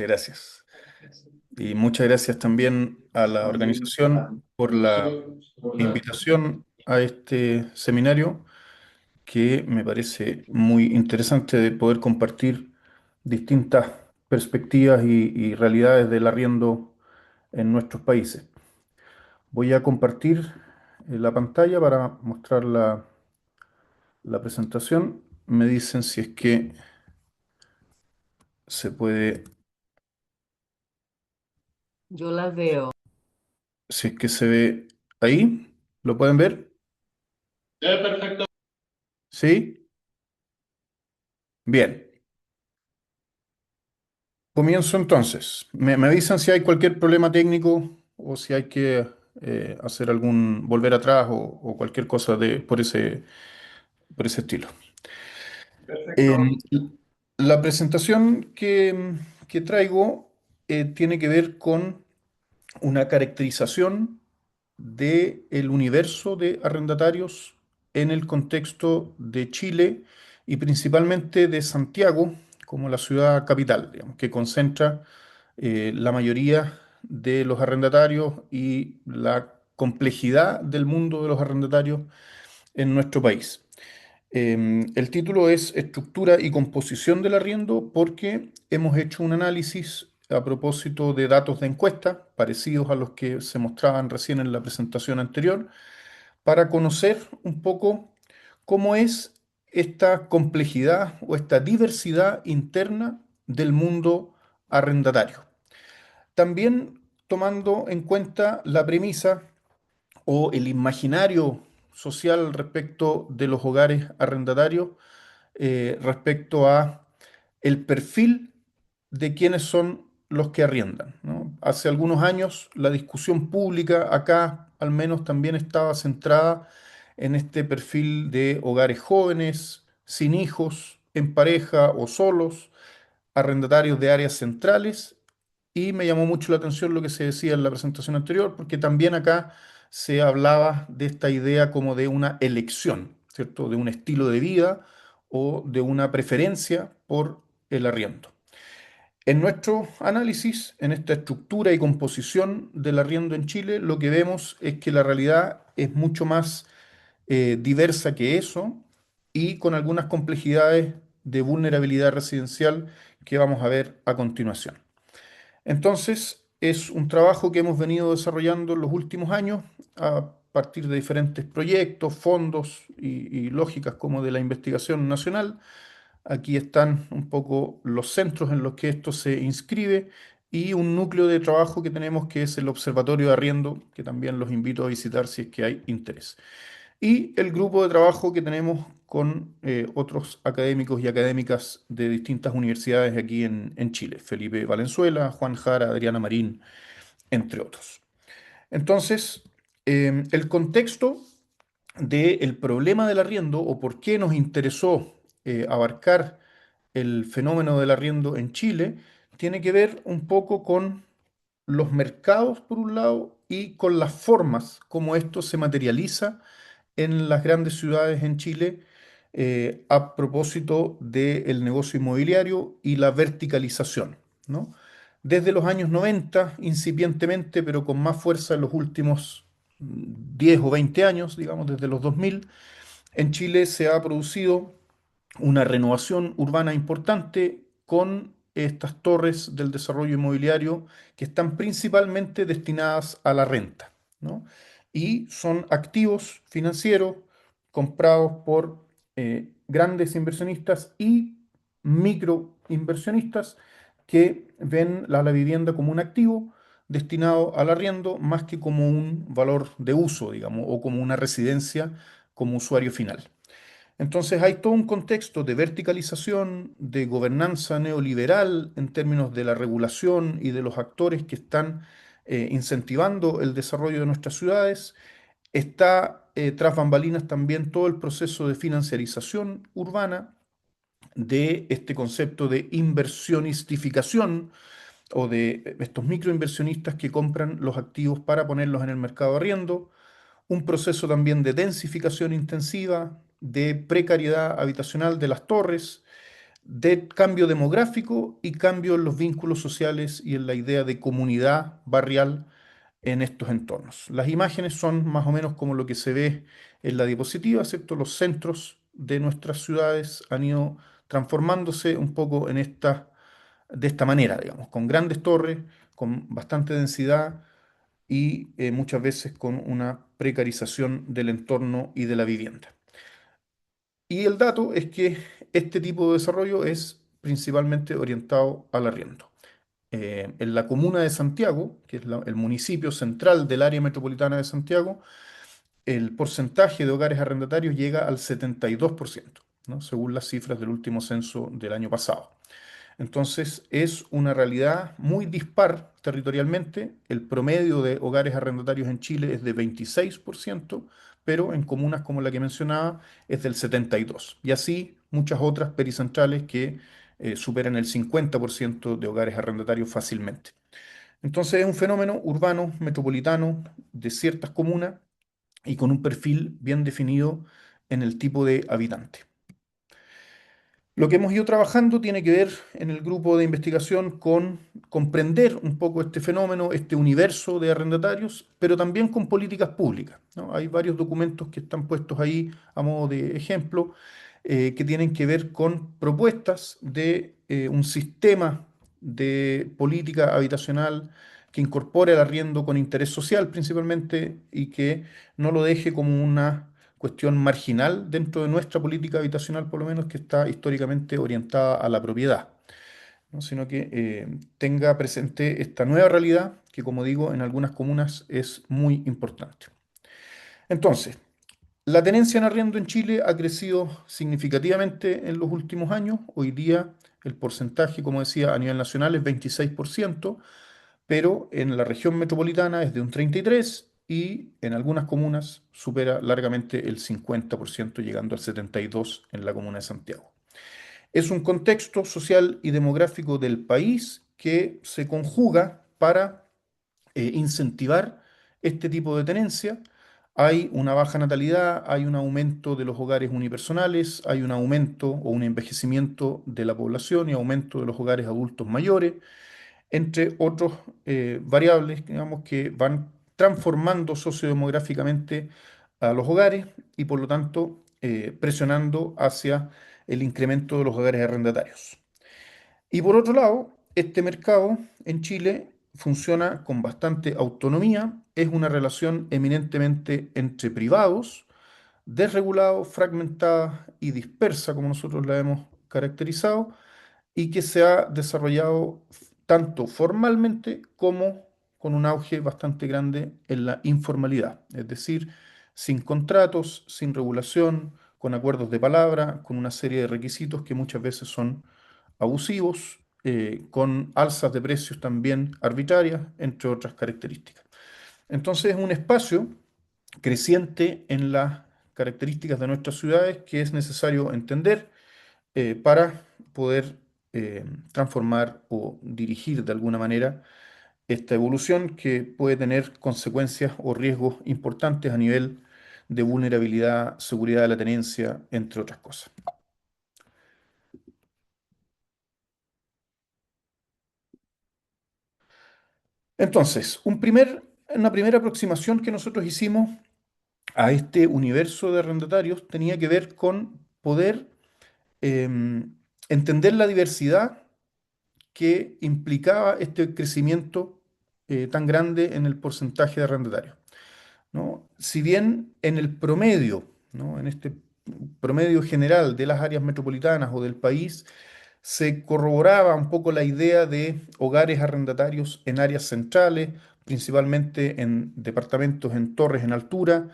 Muchas gracias. Y muchas gracias también a la organización por la invitación a este seminario que me parece muy interesante de poder compartir distintas perspectivas y realidades del arriendo en nuestros países. Voy a compartir la pantalla para mostrar la presentación. Me dicen si es que se puede, Yo la veo. si es que se ve ahí. ¿Lo pueden ver? ¿Sí? Bien. Comienzo entonces. Me avisan si hay cualquier problema técnico o si hay que hacer volver atrás o cualquier cosa por ese estilo. Perfecto. Eh, la presentación que traigo tiene que ver con una caracterización del universo de arrendatarios en el contexto de Chile y principalmente de Santiago como la ciudad capital, digamos, que concentra la mayoría de los arrendatarios y la complejidad del mundo de los arrendatarios en nuestro país. El título es Estructura y composición del arriendo porque hemos hecho un análisis a propósito de datos de encuesta parecidos a los que se mostraban recién en la presentación anterior para conocer un poco cómo es esta complejidad o esta diversidad interna del mundo arrendatario. También tomando en cuenta la premisa o el imaginario social respecto de los hogares arrendatarios, respecto a el perfil de quiénes son los que arriendan, ¿no? Hace algunos años la discusión pública acá al menos también estaba centrada en este perfil de hogares jóvenes, sin hijos, en pareja o solos, arrendatarios de áreas centrales, y me llamó mucho la atención lo que se decía en la presentación anterior, porque también acá se hablaba de esta idea como de una elección, ¿cierto? De un estilo de vida o de una preferencia por el arriendo. En nuestro análisis, en esta estructura y composición del arriendo en Chile, lo que vemos es que la realidad es mucho más diversa que eso y con algunas complejidades de vulnerabilidad residencial que vamos a ver a continuación. Entonces, es un trabajo que hemos venido desarrollando en los últimos años a partir de diferentes proyectos, fondos y lógicas como de la investigación nacional. Aquí están un poco los centros en los que esto se inscribe y un núcleo de trabajo que tenemos que es el Observatorio de Arriendo, que también los invito a visitar si es que hay interés. Y el grupo de trabajo que tenemos con otros académicos y académicas de distintas universidades aquí en Chile, Felipe Valenzuela, Juan Jara, Adriana Marín, entre otros. Entonces, el contexto del problema del arriendo o por qué nos interesó abarcar el fenómeno del arriendo en Chile tiene que ver un poco con los mercados, por un lado, y con las formas como esto se materializa en las grandes ciudades en Chile a propósito del negocio inmobiliario y la verticalización, ¿no? Desde los años 90, incipientemente, pero con más fuerza en los últimos 10 o 20 años, digamos, desde los 2000, en Chile se ha producido una renovación urbana importante con estas torres del desarrollo inmobiliario que están principalmente destinadas a la renta, ¿no? Y son activos financieros comprados por grandes inversionistas y microinversionistas que ven la vivienda como un activo destinado al arriendo más que como un valor de uso, digamos, o como una residencia como usuario final. Entonces hay todo un contexto de verticalización, de gobernanza neoliberal en términos de la regulación y de los actores que están incentivando el desarrollo de nuestras ciudades. Está tras bambalinas también todo el proceso de financiarización urbana de este concepto de inversionistificación o de estos microinversionistas que compran los activos para ponerlos en el mercado de arriendo, un proceso también de densificación intensiva, de precariedad habitacional de las torres, de cambio demográfico y cambio en los vínculos sociales y en la idea de comunidad barrial en estos entornos. Las imágenes son más o menos como lo que se ve en la diapositiva, ¿cierto? Los centros de nuestras ciudades han ido transformándose un poco de esta manera, digamos, con grandes torres, con bastante densidad y muchas veces con una precarización del entorno y de la vivienda. Y el dato es que este tipo de desarrollo es principalmente orientado al arriendo. En la comuna de Santiago, que es el municipio central del área metropolitana de Santiago, el porcentaje de hogares arrendatarios llega al 72%, ¿no? Según las cifras del último censo del año pasado. Entonces, es una realidad muy dispar territorialmente. El promedio de hogares arrendatarios en Chile es de 26%, pero en comunas como la que mencionaba es del 72%. Y así muchas otras pericentrales que superan el 50% de hogares arrendatarios fácilmente. Entonces, es un fenómeno urbano, metropolitano, de ciertas comunas y con un perfil bien definido en el tipo de habitante. Lo que hemos ido trabajando tiene que ver en el grupo de investigación con comprender un poco este fenómeno, este universo de arrendatarios, pero también con políticas públicas, ¿no? Hay varios documentos que están puestos ahí a modo de ejemplo, que tienen que ver con propuestas de un sistema de política habitacional que incorpore el arriendo con interés social principalmente y que no lo deje como una cuestión marginal dentro de nuestra política habitacional, por lo menos que está históricamente orientada a la propiedad, ¿no? Sino que tenga presente esta nueva realidad que, como digo, en algunas comunas es muy importante. Entonces, la tenencia en arriendo en Chile ha crecido significativamente en los últimos años. Hoy día el porcentaje, como decía, a nivel nacional es 26%, pero en la región metropolitana es de un 33% y en algunas comunas supera largamente el 50%, llegando al 72% en la comuna de Santiago. Es un contexto social y demográfico del país que se conjuga para incentivar este tipo de tenencia. Hay una baja natalidad, hay un aumento de los hogares unipersonales, hay un aumento o un envejecimiento de la población y aumento de los hogares adultos mayores, entre otros variables, digamos, que van transformando sociodemográficamente a los hogares y por lo tanto presionando hacia el incremento de los hogares arrendatarios. Y por otro lado, este mercado en Chile funciona con bastante autonomía, es una relación eminentemente entre privados, desregulada, fragmentada y dispersa, como nosotros la hemos caracterizado, y que se ha desarrollado tanto formalmente como con un auge bastante grande en la informalidad, es decir, sin contratos, sin regulación, con acuerdos de palabra, con una serie de requisitos que muchas veces son abusivos, con alzas de precios también arbitrarias, entre otras características. Entonces es un espacio creciente en las características de nuestras ciudades que es necesario entender para poder transformar o dirigir de alguna manera esta evolución que puede tener consecuencias o riesgos importantes a nivel de vulnerabilidad, seguridad de la tenencia, entre otras cosas. Entonces, una primera aproximación que nosotros hicimos a este universo de arrendatarios tenía que ver con poder entender la diversidad que implicaba este crecimiento tan grande en el porcentaje de arrendatarios, ¿no? Si bien en el promedio, ¿no? En este promedio general de las áreas metropolitanas o del país, se corroboraba un poco la idea de hogares arrendatarios en áreas centrales, principalmente en departamentos en torres en altura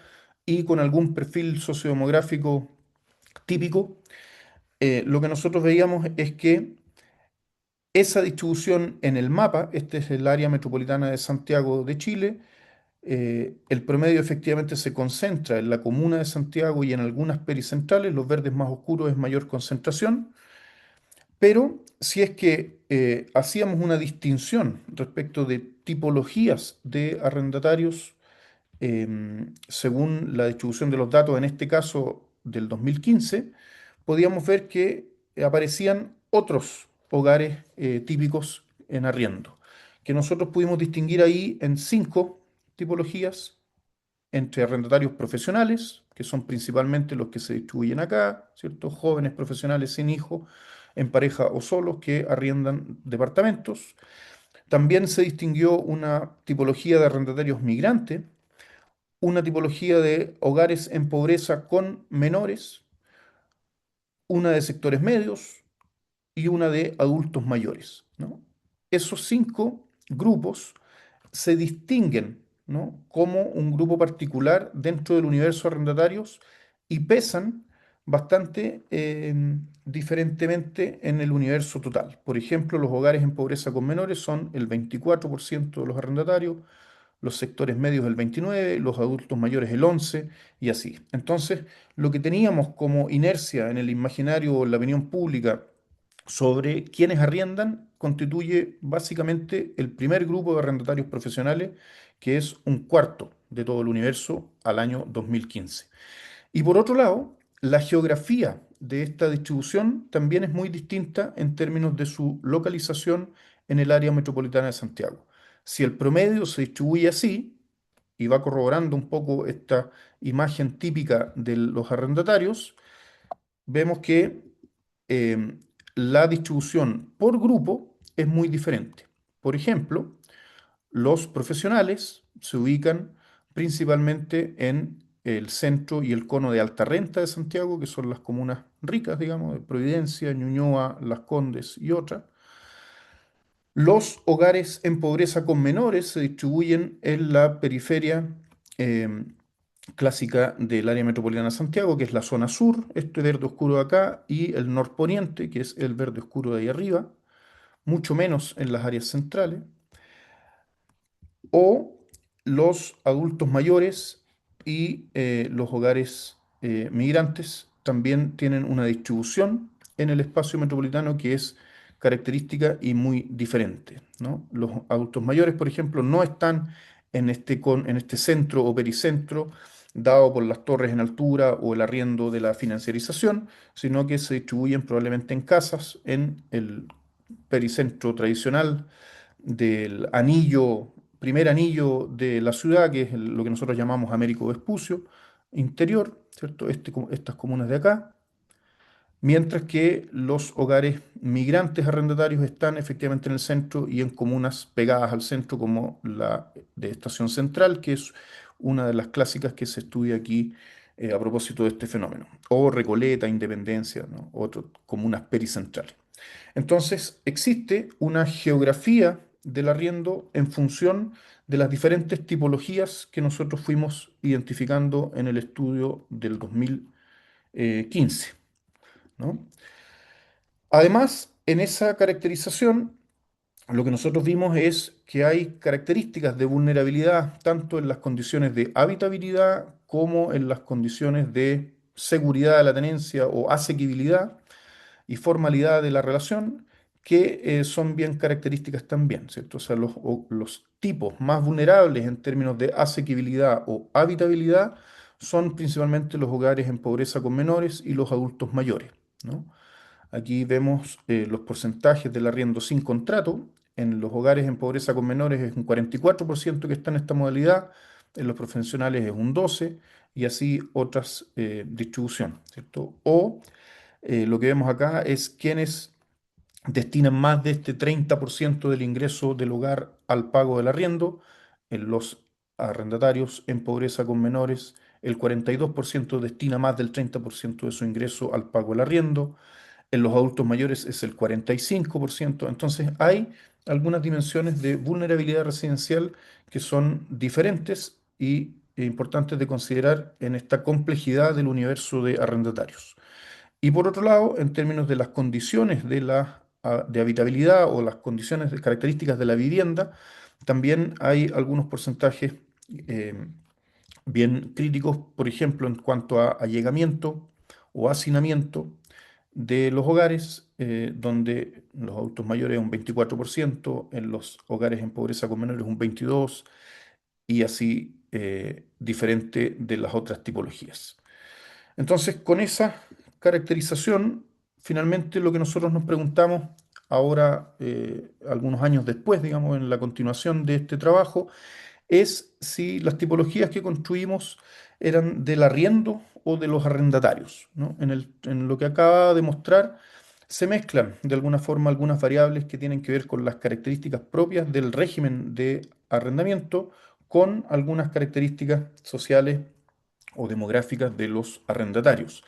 y con algún perfil sociodemográfico típico. Lo que nosotros veíamos es que esa distribución en el mapa, este es el área metropolitana de Santiago de Chile, el promedio efectivamente se concentra en la comuna de Santiago y en algunas pericentrales, los verdes más oscuros es mayor concentración, pero si es que hacíamos una distinción respecto de tipologías de arrendatarios, según la distribución de los datos, en este caso del 2015, podíamos ver que aparecían otros hogares típicos en arriendo, que nosotros pudimos distinguir ahí en cinco tipologías entre arrendatarios profesionales, que son principalmente los que se distribuyen acá, ¿cierto? Jóvenes profesionales sin hijos, en pareja o solos, que arriendan departamentos. También se distinguió una tipología de arrendatarios migrantes, una tipología de hogares en pobreza con menores, una de sectores medios y una de adultos mayores, ¿no? Esos cinco grupos se distinguen, ¿no?, como un grupo particular dentro del universo de arrendatarios y pesan bastante diferentemente en el universo total. Por ejemplo, los hogares en pobreza con menores son el 24% de los arrendatarios, los sectores medios el 29%, los adultos mayores el 11% y así. Entonces, lo que teníamos como inercia en el imaginario o en la opinión pública sobre quienes arriendan constituye básicamente el primer grupo de arrendatarios profesionales, que es un cuarto de todo el universo al año 2015. Y por otro lado, la geografía de esta distribución también es muy distinta en términos de su localización en el área metropolitana de Santiago. Si el promedio se distribuye así, y va corroborando un poco esta imagen típica de los arrendatarios, vemos que eh, la distribución por grupo es muy diferente. Por ejemplo, los profesionales se ubican principalmente en el centro y el cono de alta renta de Santiago, que son las comunas ricas, digamos, de Providencia, Ñuñoa, Las Condes y otras. Los hogares en pobreza con menores se distribuyen en la periferia eh, clásica del área metropolitana de Santiago, que es la zona sur, este verde oscuro de acá, y el norponiente, que es el verde oscuro de ahí arriba, mucho menos en las áreas centrales, o los adultos mayores y los hogares migrantes también tienen una distribución en el espacio metropolitano que es característica y muy diferente, ¿no? Los adultos mayores, por ejemplo, no están en este centro o pericentro dado por las torres en altura o el arriendo de la financiarización, sino que se distribuyen probablemente en casas en el pericentro tradicional del anillo, primer anillo de la ciudad, que es lo que nosotros llamamos Américo Vespucio, interior, ¿cierto? Estas comunas de acá, mientras que los hogares migrantes arrendatarios están efectivamente en el centro y en comunas pegadas al centro, como la de Estación Central, que es una de las clásicas que se estudia aquí a propósito de este fenómeno, o Recoleta, Independencia, ¿no?, otras comunas pericentrales. Entonces, existe una geografía del arriendo en función de las diferentes tipologías que nosotros fuimos identificando en el estudio del 2015, ¿no? Además, en esa caracterización, lo que nosotros vimos es que hay características de vulnerabilidad tanto en las condiciones de habitabilidad como en las condiciones de seguridad de la tenencia o asequibilidad y formalidad de la relación, que son bien características también, ¿cierto? O sea, los tipos más vulnerables en términos de asequibilidad o habitabilidad son principalmente los hogares en pobreza con menores y los adultos mayores, ¿no? Aquí vemos los porcentajes del arriendo sin contrato. En los hogares en pobreza con menores es un 44% que está en esta modalidad, en los profesionales es un 12% y así otras distribuciones, ¿cierto? O lo que vemos acá es quienes destinan más de este 30% del ingreso del hogar al pago del arriendo. En los arrendatarios en pobreza con menores, el 42% destina más del 30% de su ingreso al pago del arriendo. En los adultos mayores es el 45%. Entonces hay algunas dimensiones de vulnerabilidad residencial que son diferentes y importantes de considerar en esta complejidad del universo de arrendatarios. Y por otro lado, en términos de las condiciones de habitabilidad o las condiciones de características de la vivienda, también hay algunos porcentajes eh, bien críticos, por ejemplo, en cuanto a allegamiento o hacinamiento de los hogares, donde los adultos mayores es un 24%, en los hogares en pobreza con menores un 22%, y así diferente de las otras tipologías. Entonces, con esa caracterización, finalmente lo que nosotros nos preguntamos ahora, algunos años después, digamos, en la continuación de este trabajo, es si las tipologías que construimos eran del arriendo o de los arrendatarios, ¿no? En lo que acaba de mostrar, se mezclan de alguna forma algunas variables que tienen que ver con las características propias del régimen de arrendamiento con algunas características sociales o demográficas de los arrendatarios.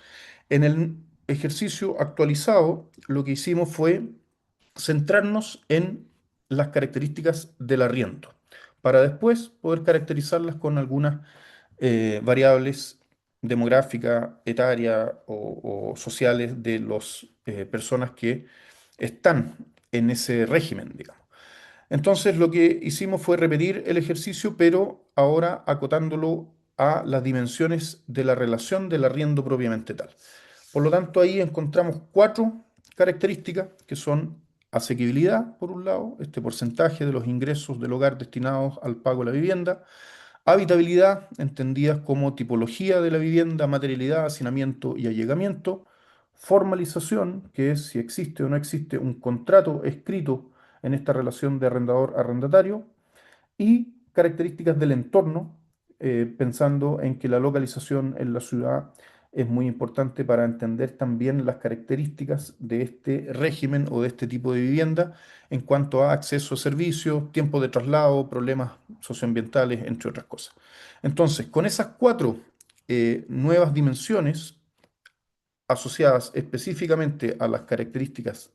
En el ejercicio actualizado, lo que hicimos fue centrarnos en las características del arriendo, para después poder caracterizarlas con algunas variables demográficas, etarias o sociales de las personas que están en ese régimen, digamos. Entonces lo que hicimos fue repetir el ejercicio, pero ahora acotándolo a las dimensiones de la relación del arriendo propiamente tal. Por lo tanto, ahí encontramos cuatro características que son asequibilidad, por un lado, este porcentaje de los ingresos del hogar destinados al pago de la vivienda; habitabilidad, entendidas como tipología de la vivienda, materialidad, hacinamiento y allegamiento; formalización, que es si existe o no existe un contrato escrito en esta relación de arrendador-arrendatario; y características del entorno, pensando en que la localización en la ciudad es muy importante para entender también las características de este régimen o de este tipo de vivienda en cuanto a acceso a servicios, tiempo de traslado, problemas socioambientales, entre otras cosas. Entonces, con esas cuatro nuevas dimensiones asociadas específicamente a las características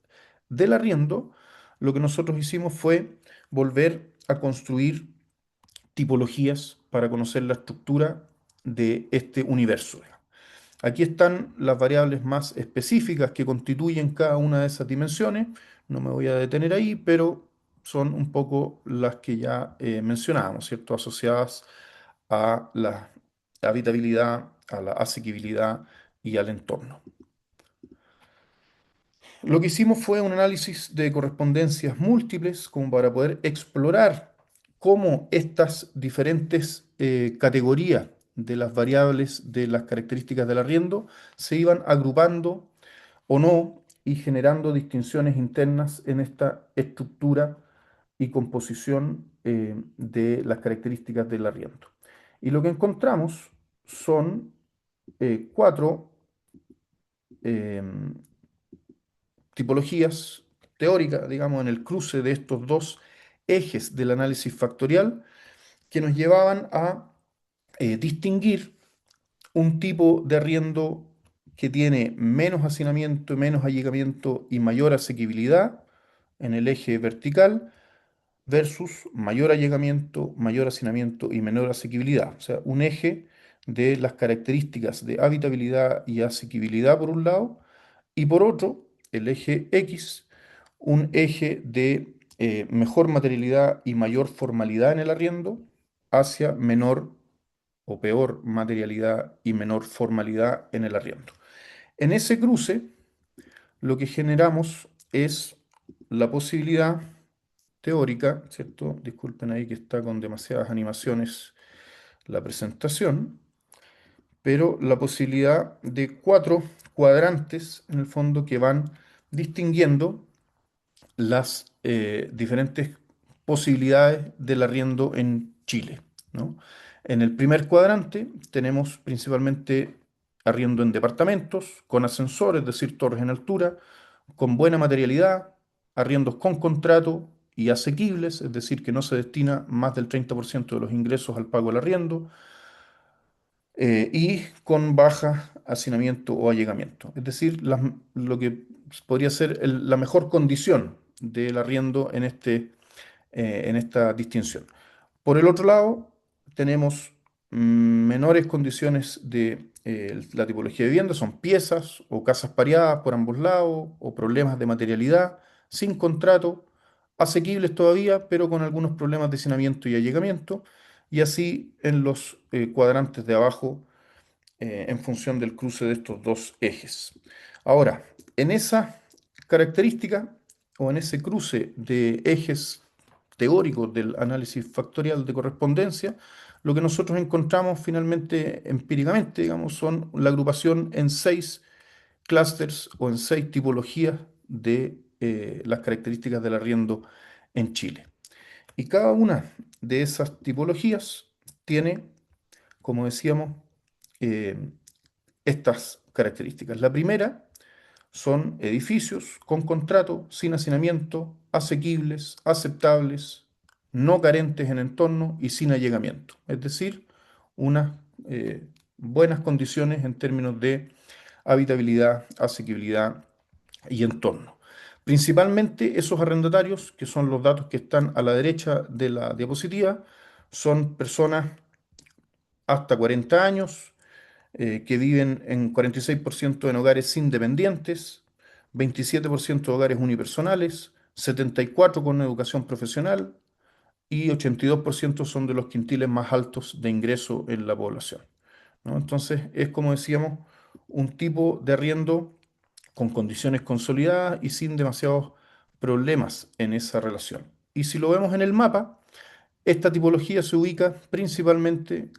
del arriendo, lo que nosotros hicimos fue volver a construir tipologías para conocer la estructura de este universo. Aquí están las variables más específicas que constituyen cada una de esas dimensiones. No me voy a detener ahí, pero son un poco las que ya mencionábamos, ¿cierto? Asociadas a la habitabilidad, a la asequibilidad y al entorno. Lo que hicimos fue un análisis de correspondencias múltiples como para poder explorar cómo estas diferentes categorías de las variables de las características del arriendo se iban agrupando o no y generando distinciones internas en esta estructura y composición de las características del arriendo. Y lo que encontramos son cuatro em, tipologías teóricas, digamos, en el cruce de estos dos ejes del análisis factorial que nos llevaban a distinguir un tipo de arriendo que tiene menos hacinamiento, menos allegamiento y mayor asequibilidad en el eje vertical versus mayor allegamiento, mayor hacinamiento y menor asequibilidad. O sea, un eje de las características de habitabilidad y asequibilidad por un lado, y por otro, el eje X, un eje de mejor materialidad y mayor formalidad en el arriendo hacia menor o peor materialidad y menor formalidad en el arriendo. En ese cruce, lo que generamos es la posibilidad teórica, ¿cierto? Disculpen ahí que está con demasiadas animaciones la presentación, pero la posibilidad de cuatro cuadrantes, en el fondo, que van distinguiendo las diferentes posibilidades del arriendo en Chile, ¿no? En el primer cuadrante tenemos principalmente arriendo en departamentos, con ascensor, es decir, torres en altura, con buena materialidad, arriendos con contrato y asequibles, es decir, que no se destina más del 30% de los ingresos al pago del arriendo, y con baja hacinamiento o allegamiento. Es decir, lo que podría ser la mejor condición del arriendo en esta distinción. Por el otro lado, tenemos menores condiciones de la tipología de vivienda, son piezas o casas pareadas por ambos lados o problemas de materialidad, sin contrato, asequibles todavía, pero con algunos problemas de hacinamiento y allegamiento, y así en los cuadrantes de abajo en función del cruce de estos dos ejes. Ahora, en esa característica o en ese cruce de ejes teóricos del análisis factorial de correspondencia, lo que nosotros encontramos finalmente empíricamente, digamos, son la agrupación en seis clústeres o en 6 tipologías de las características del arriendo en Chile. Y cada una de esas tipologías tiene, como decíamos, eh, estas características. La primera son edificios con contrato, sin hacinamiento, asequibles, aceptables, no carentes en entorno y sin allegamiento. Es decir, unas buenas condiciones en términos de habitabilidad, asequibilidad y entorno. Principalmente esos arrendatarios, que son los datos que están a la derecha de la diapositiva, son personas hasta 40 años, que viven en 46% en hogares independientes, 27% de hogares unipersonales, 74% con educación profesional y 82% son de los quintiles más altos de ingreso en la población, ¿no? Entonces, es como decíamos, un tipo de arriendo con condiciones consolidadas y sin demasiados problemas en esa relación. Y si lo vemos en el mapa, esta tipología se ubica principalmente,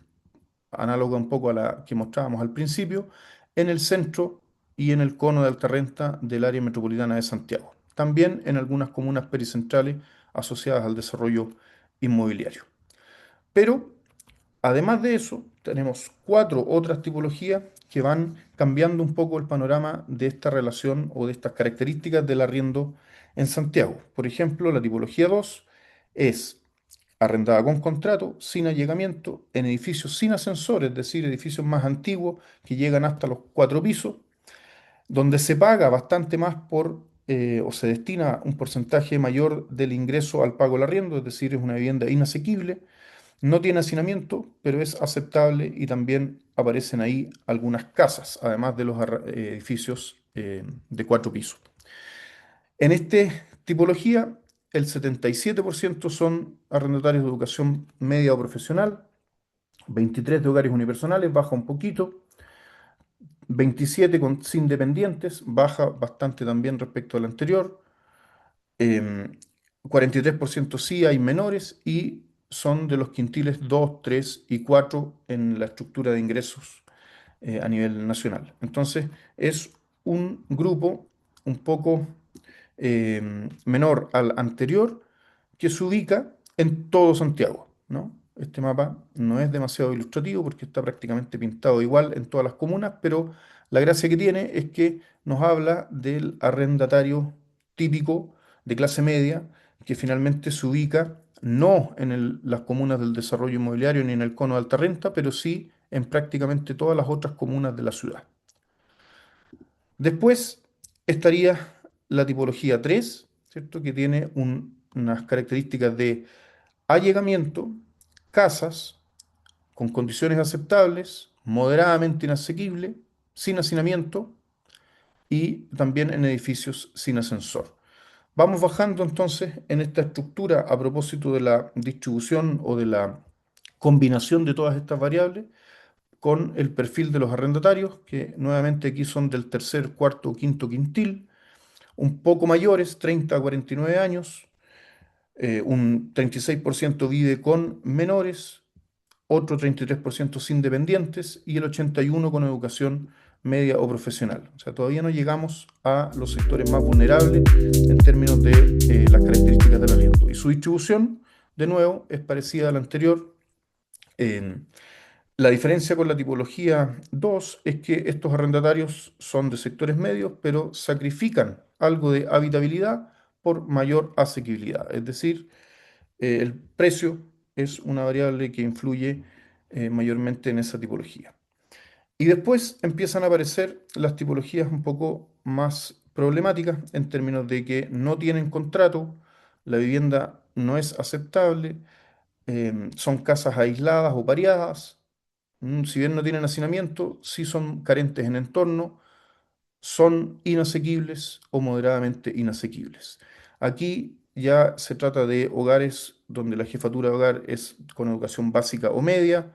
análoga un poco a la que mostrábamos al principio, en el centro y en el cono de alta renta del área metropolitana de Santiago. También en algunas comunas pericentrales asociadas al desarrollo inmobiliario. Pero, además de eso, tenemos 4 otras tipologías que van cambiando un poco el panorama de esta relación o de estas características del arriendo en Santiago. Por ejemplo, la tipología 2 es arrendada con contrato, sin allegamiento, en edificios sin ascensor, es decir, edificios más antiguos que llegan hasta los 4 pisos, donde se paga bastante más o se destina un porcentaje mayor del ingreso al pago del arriendo, es decir, es una vivienda inasequible, no tiene hacinamiento, pero es aceptable y también aparecen ahí algunas casas, además de los edificios de 4 pisos. En esta tipología, el 77% son arrendatarios de educación media o profesional, 23% de hogares unipersonales, baja un poquito, 27% sin dependientes, baja bastante también respecto al anterior, em, 43% sí hay menores y son de los quintiles 2, 3 y 4 en la estructura de ingresos a nivel nacional. Entonces, es un grupo un poco menor al anterior que se ubica en todo Santiago, ¿no? Este mapa no es demasiado ilustrativo porque está prácticamente pintado igual en todas las comunas, pero la gracia que tiene es que nos habla del arrendatario típico de clase media que finalmente se ubica no en las comunas del desarrollo inmobiliario ni en el cono de alta renta, pero sí en prácticamente todas las otras comunas de la ciudad. Después estaría la tipología 3, ¿cierto? Que tiene unas características de allegamiento, casas con condiciones aceptables, moderadamente inasequible, sin hacinamiento y también en edificios sin ascensor. Vamos bajando entonces en esta estructura a propósito de la distribución o de la combinación de todas estas variables con el perfil de los arrendatarios, que nuevamente aquí son del tercer, cuarto o quinto quintil, un poco mayores, 30 a 49 años, un 36% vive con menores, otro 33% sin dependientes y el 81% con educación media o profesional. O sea, todavía no llegamos a los sectores más vulnerables en términos de las características del arriendo. Y su distribución, de nuevo, es parecida a la anterior. Eh, la diferencia con la tipología 2 es que estos arrendatarios son de sectores medios, pero sacrifican algo de habitabilidad por mayor asequibilidad. Es decir, el precio es una variable que influye mayormente en esa tipología. Y después empiezan a aparecer las tipologías un poco más problemáticas en términos de que no tienen contrato, la vivienda no es aceptable, son casas aisladas o pareadas, si bien no tienen hacinamiento, sí son carentes en entorno, son inasequibles o moderadamente inasequibles. Aquí ya se trata de hogares donde la jefatura de hogar es con educación básica o media,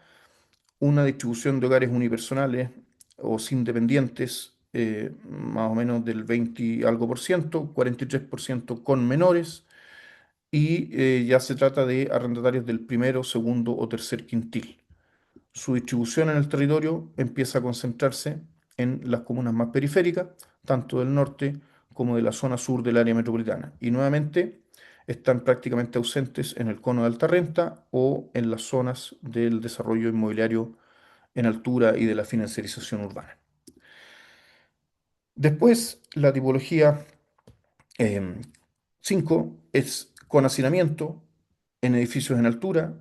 una distribución de hogares unipersonales o sin dependientes, más o menos del 20 y algo por ciento, 43% con menores, y ya se trata de arrendatarios del primero, segundo o tercer quintil. Su distribución en el territorio empieza a concentrarse en las comunas más periféricas, tanto del norte como de la zona sur del área metropolitana. Y nuevamente están prácticamente ausentes en el cono de alta renta o en las zonas del desarrollo inmobiliario en altura y de la financiarización urbana. Después, la tipología 5 es con hacinamiento en edificios en altura,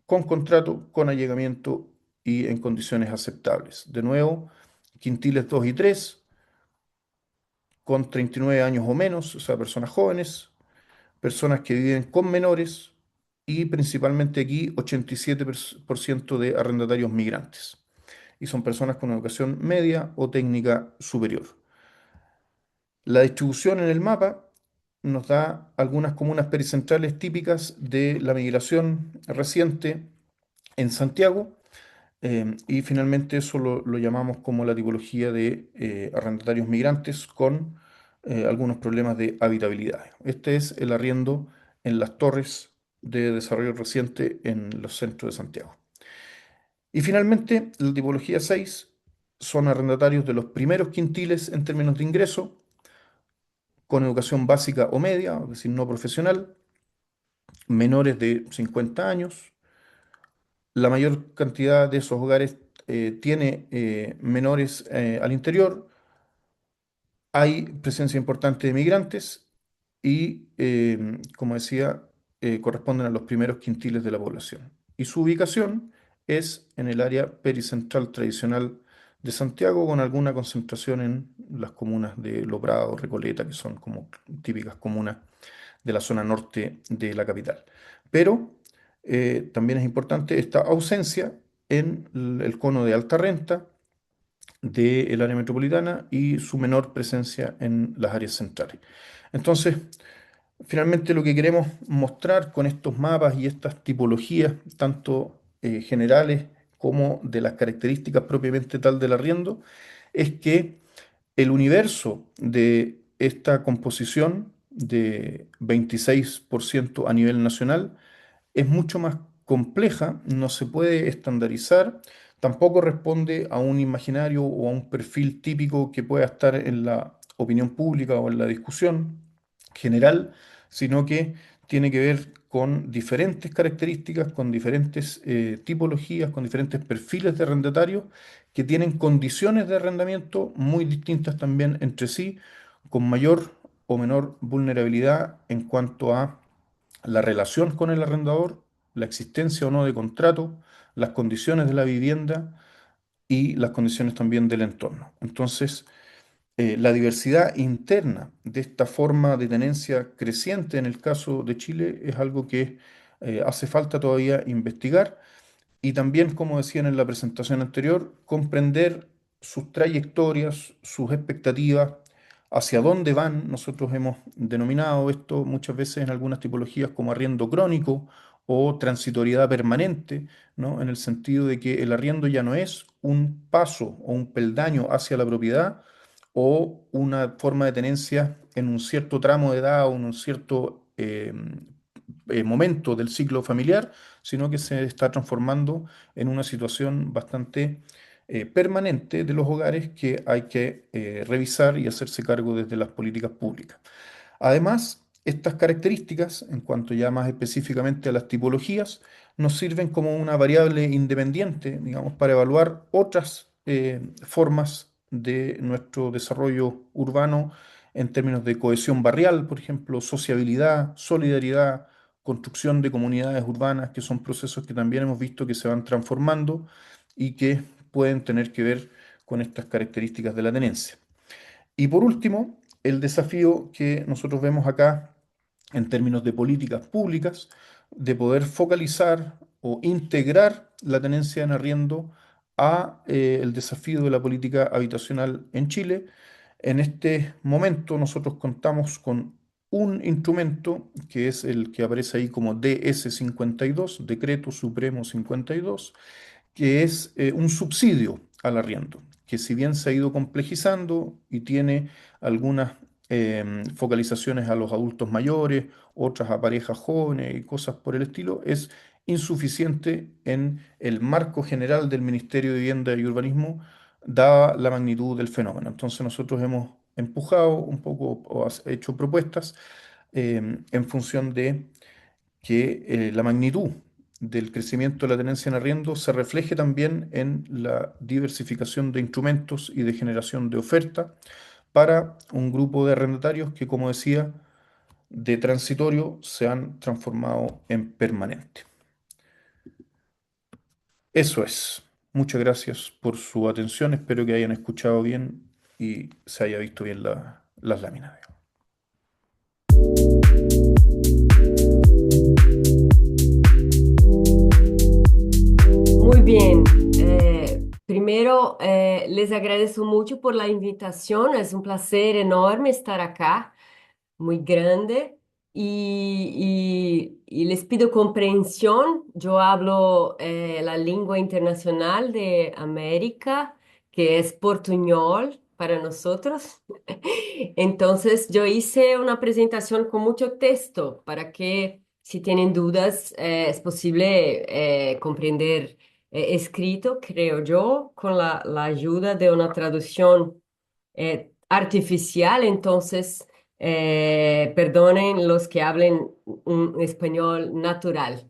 con contrato, con allegamiento y en condiciones aceptables. De nuevo, quintiles 2 y 3 con 39 años o menos, o sea, personas jóvenes, personas que viven con menores y principalmente aquí 87% de arrendatarios migrantes. Y son personas con educación media o técnica superior. La distribución en el mapa nos da algunas comunas pericentrales típicas de la migración reciente en Santiago, y finalmente eso lo llamamos como la tipología de arrendatarios migrantes con algunos problemas de habitabilidad. Este es el arriendo en las torres de desarrollo reciente en los centros de Santiago. Y finalmente, la tipología 6 son arrendatarios de los primeros quintiles en términos de ingreso, con educación básica o media, es decir, no profesional, menores de 50 años. La mayor cantidad de esos hogares tiene menores al interior. Hay presencia importante de migrantes y, como decía, corresponden a los primeros quintiles de la población. Y su ubicación es en el área pericentral tradicional de Santiago, con alguna concentración en las comunas de Loprado, Recoleta, que son como típicas comunas de la zona norte de la capital. Pero también es importante esta ausencia en el cono de alta renta del área metropolitana y su menor presencia en las áreas centrales. Entonces, finalmente lo que queremos mostrar con estos mapas y estas tipologías, tanto generales como de las características propiamente tal del arriendo, es que el universo de esta composición de 26% a nivel nacional es mucho más compleja, no se puede estandarizar, tampoco responde a un imaginario o a un perfil típico que pueda estar en la opinión pública o en la discusión general, sino que tiene que ver con diferentes características, con diferentes tipologías, con diferentes perfiles de arrendatarios que tienen condiciones de arrendamiento muy distintas también entre sí, con mayor o menor vulnerabilidad en cuanto a la relación con el arrendador, la existencia o no de contrato, las condiciones de la vivienda y las condiciones también del entorno. Entonces, la diversidad interna de esta forma de tenencia creciente en el caso de Chile es algo que hace falta todavía investigar y también, como decían en la presentación anterior, comprender sus trayectorias, sus expectativas, hacia dónde van. Nosotros hemos denominado esto muchas veces en algunas tipologías como arriendo crónico o transitoriedad permanente, ¿no? En el sentido de que el arriendo ya no es un paso o un peldaño hacia la propiedad o una forma de tenencia en un cierto tramo de edad o en un cierto momento del ciclo familiar, sino que se está transformando en una situación bastante permanente de los hogares que hay que revisar y hacerse cargo desde las políticas públicas. Además, estas características, en cuanto ya más específicamente a las tipologías, nos sirven como una variable independiente, digamos, para evaluar otras formas de nuestro desarrollo urbano en términos de cohesión barrial, por ejemplo, sociabilidad, solidaridad, construcción de comunidades urbanas, que son procesos que también hemos visto que se van transformando y que pueden tener que ver con estas características de la tenencia. Y por último, el desafío que nosotros vemos acá en términos de políticas públicas, de poder focalizar o integrar la tenencia en arriendo a el desafío de la política habitacional en Chile. En este momento nosotros contamos con un instrumento que es el que aparece ahí como DS52, Decreto Supremo 52, que es un subsidio al arriendo, que si bien se ha ido complejizando y tiene algunas focalizaciones a los adultos mayores, otras a parejas jóvenes y cosas por el estilo, es insuficiente en el marco general del Ministerio de Vivienda y Urbanismo dada la magnitud del fenómeno. Entonces nosotros hemos empujado un poco o hecho propuestas en función de que la magnitud del crecimiento de la tenencia en arriendo se refleje también en la diversificación de instrumentos y de generación de oferta para un grupo de arrendatarios que, como decía, de transitorio se han transformado en permanente. Eso es. Muchas gracias por su atención. Espero que hayan escuchado bien y se haya visto bien las láminas. Muy bien. Primero, les agradezco mucho por la invitación. Es un placer enorme estar acá, muy grande. Y les pido comprensión. Yo hablo la lengua internacional de América, que es portuñol para nosotros. Entonces, yo hice una presentación con mucho texto para que, si tienen dudas, es posible comprender escrito, creo yo, con la ayuda de una traducción artificial. Entonces, perdonen los que hablen un español natural.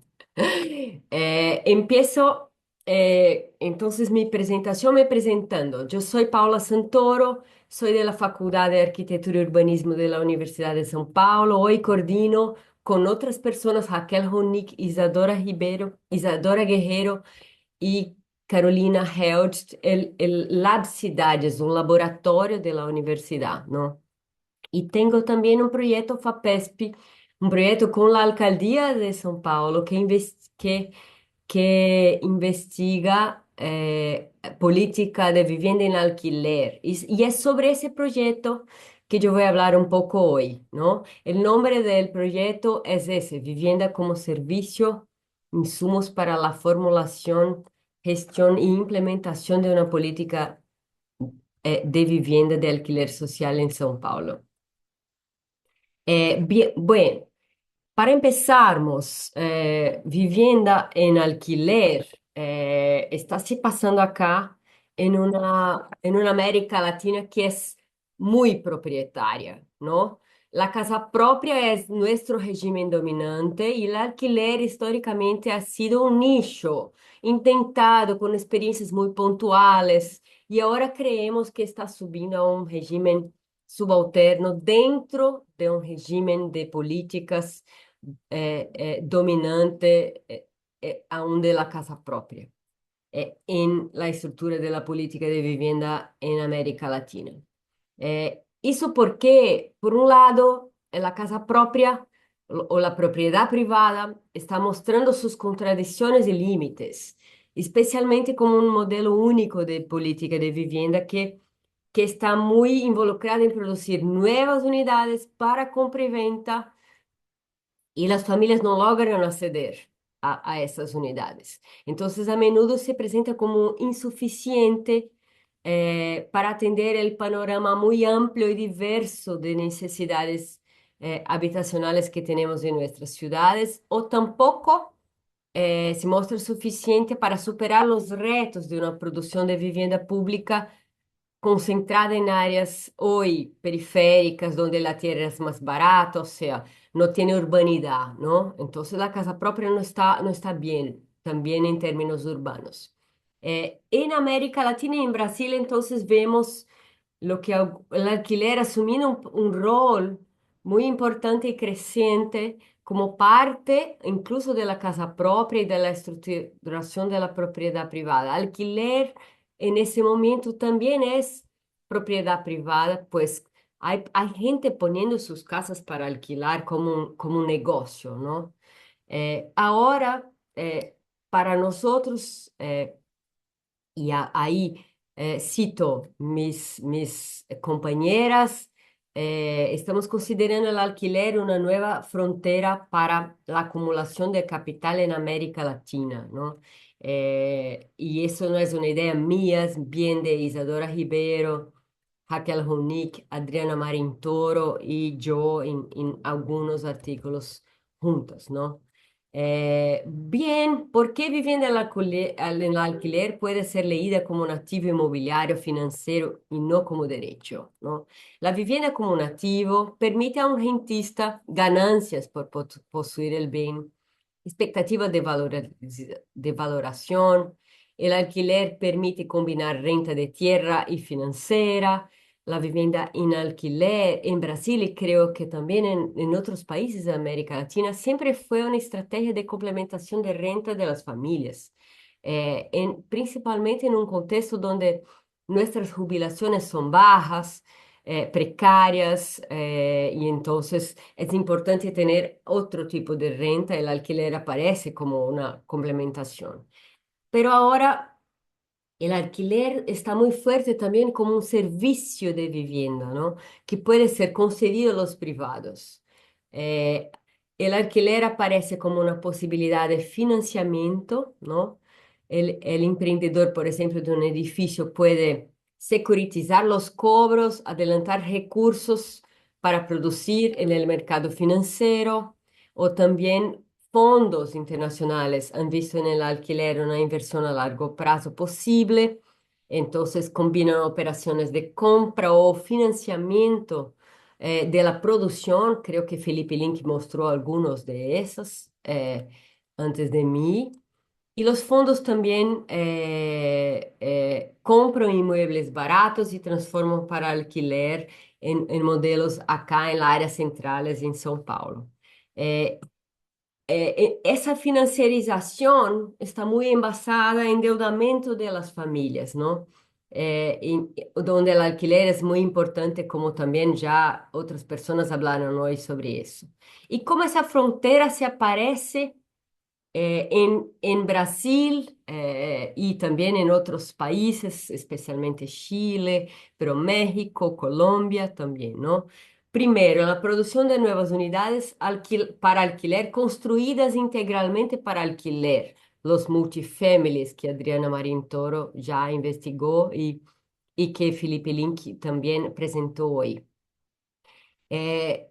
Empiezo entonces mi presentación me presentando. Yo soy Paula Santoro, soy de la Facultad de Arquitectura y Urbanismo de la Universidad de São Paulo. Hoy coordino con otras personas, Raquel Ronick, Isadora Guerrero y Carolina Helst, el Lab Cidades, un laboratorio de la universidad, ¿no? Y tengo también un proyecto FAPESP, un proyecto con la Alcaldía de São Paulo que investiga política de vivienda en alquiler. Y es sobre ese proyecto que yo voy a hablar un poco hoy, ¿no? El nombre del proyecto es ese, Vivienda como Servicio, insumos para la formulación, gestión e implementación de una política de vivienda de alquiler social en São Paulo. Bueno, para empezarmos, vivienda en alquiler está se pasando acá en una América Latina que es muy propietaria, ¿no? La casa propia es nuestro régimen dominante y el alquiler históricamente ha sido un nicho intentado con experiencias muy puntuales y ahora creemos que está subindo a un régimen subalterno dentro de un régimen de políticas dominante aún de la casa propia en la estructura de la política de vivienda en América Latina. Eso porque, por un lado, la casa propia o la propiedad privada está mostrando sus contradicciones y límites, especialmente como un modelo único de política de vivienda que está muy involucrada en producir nuevas unidades para compra y venta y las familias no logran acceder a esas unidades. Entonces, a menudo se presenta como insuficiente para atender el panorama muy amplio y diverso de necesidades habitacionales que tenemos en nuestras ciudades, o tampoco se muestra suficiente para superar los retos de una producción de vivienda pública concentrada en áreas hoy periféricas, donde la tierra es más barata, o sea, no tiene urbanidad, ¿no? Entonces la casa propia no está bien, también en términos urbanos. En América Latina y en Brasil, entonces vemos lo que el alquiler asumiendo un rol muy importante y creciente como parte incluso de la casa propia y de la estructuración de la propiedad privada. Alquiler en ese momento también es propiedad privada, pues hay gente poniendo sus casas para alquilar como un negocio, ¿no? Ahora, para nosotros, ahí cito mis compañeras, estamos considerando el alquiler una nueva frontera para la acumulación de capital en América Latina, ¿no? Y eso no es una idea mía, es bien de Isadora Ribeiro, Raquel Ronick, Adriana Marin Toro y yo en algunos artículos juntos, ¿no? Bien, ¿por qué vivienda en el alquiler puede ser leída como un activo inmobiliario financiero y no como derecho, ¿no? La vivienda como un activo permite a un rentista ganancias por poseer el bien, expectativas de valoración. El alquiler permite combinar renta de tierra y financiera. La vivienda en alquiler en Brasil y creo que también en otros países de América Latina siempre fue una estrategia de complementación de renta de las familias, principalmente en un contexto donde nuestras jubilaciones son bajas, precarias, y entonces es importante tener otro tipo de renta. El alquiler aparece como una complementación. Pero ahora el alquiler está muy fuerte también como un servicio de vivienda, ¿no? Que puede ser concedido a los privados. Eh, el alquiler aparece como una posibilidad de financiamiento, ¿no? El emprendedor, por ejemplo, de un edificio puede securitizar los cobros, adelantar recursos para producir en el mercado financiero o también fondos internacionales han visto en el alquiler una inversión a largo plazo posible, entonces combinan operaciones de compra o financiamiento de la producción. Creo que Felipe Link mostró algunos de esos antes de mí. Y los fondos también compran inmuebles baratos y transforman para alquiler en modelos acá en las áreas centrales en São Paulo. Eh, essa financiarização está muito embasada em endeudamento das famílias, não? Onde o alquiler é muito importante, como também já outras pessoas falaram hoje sobre isso. E como essa fronteira se aparece en Brasil y también en otros países, especialmente Chile, pero México, Colombia también, ¿no? Primero, la producción de nuevas unidades para alquiler, construidas integralmente para alquiler, los multifamilies que Adriana Marín Toro ya investigó y que Felipe Link también presentó hoy. Eh,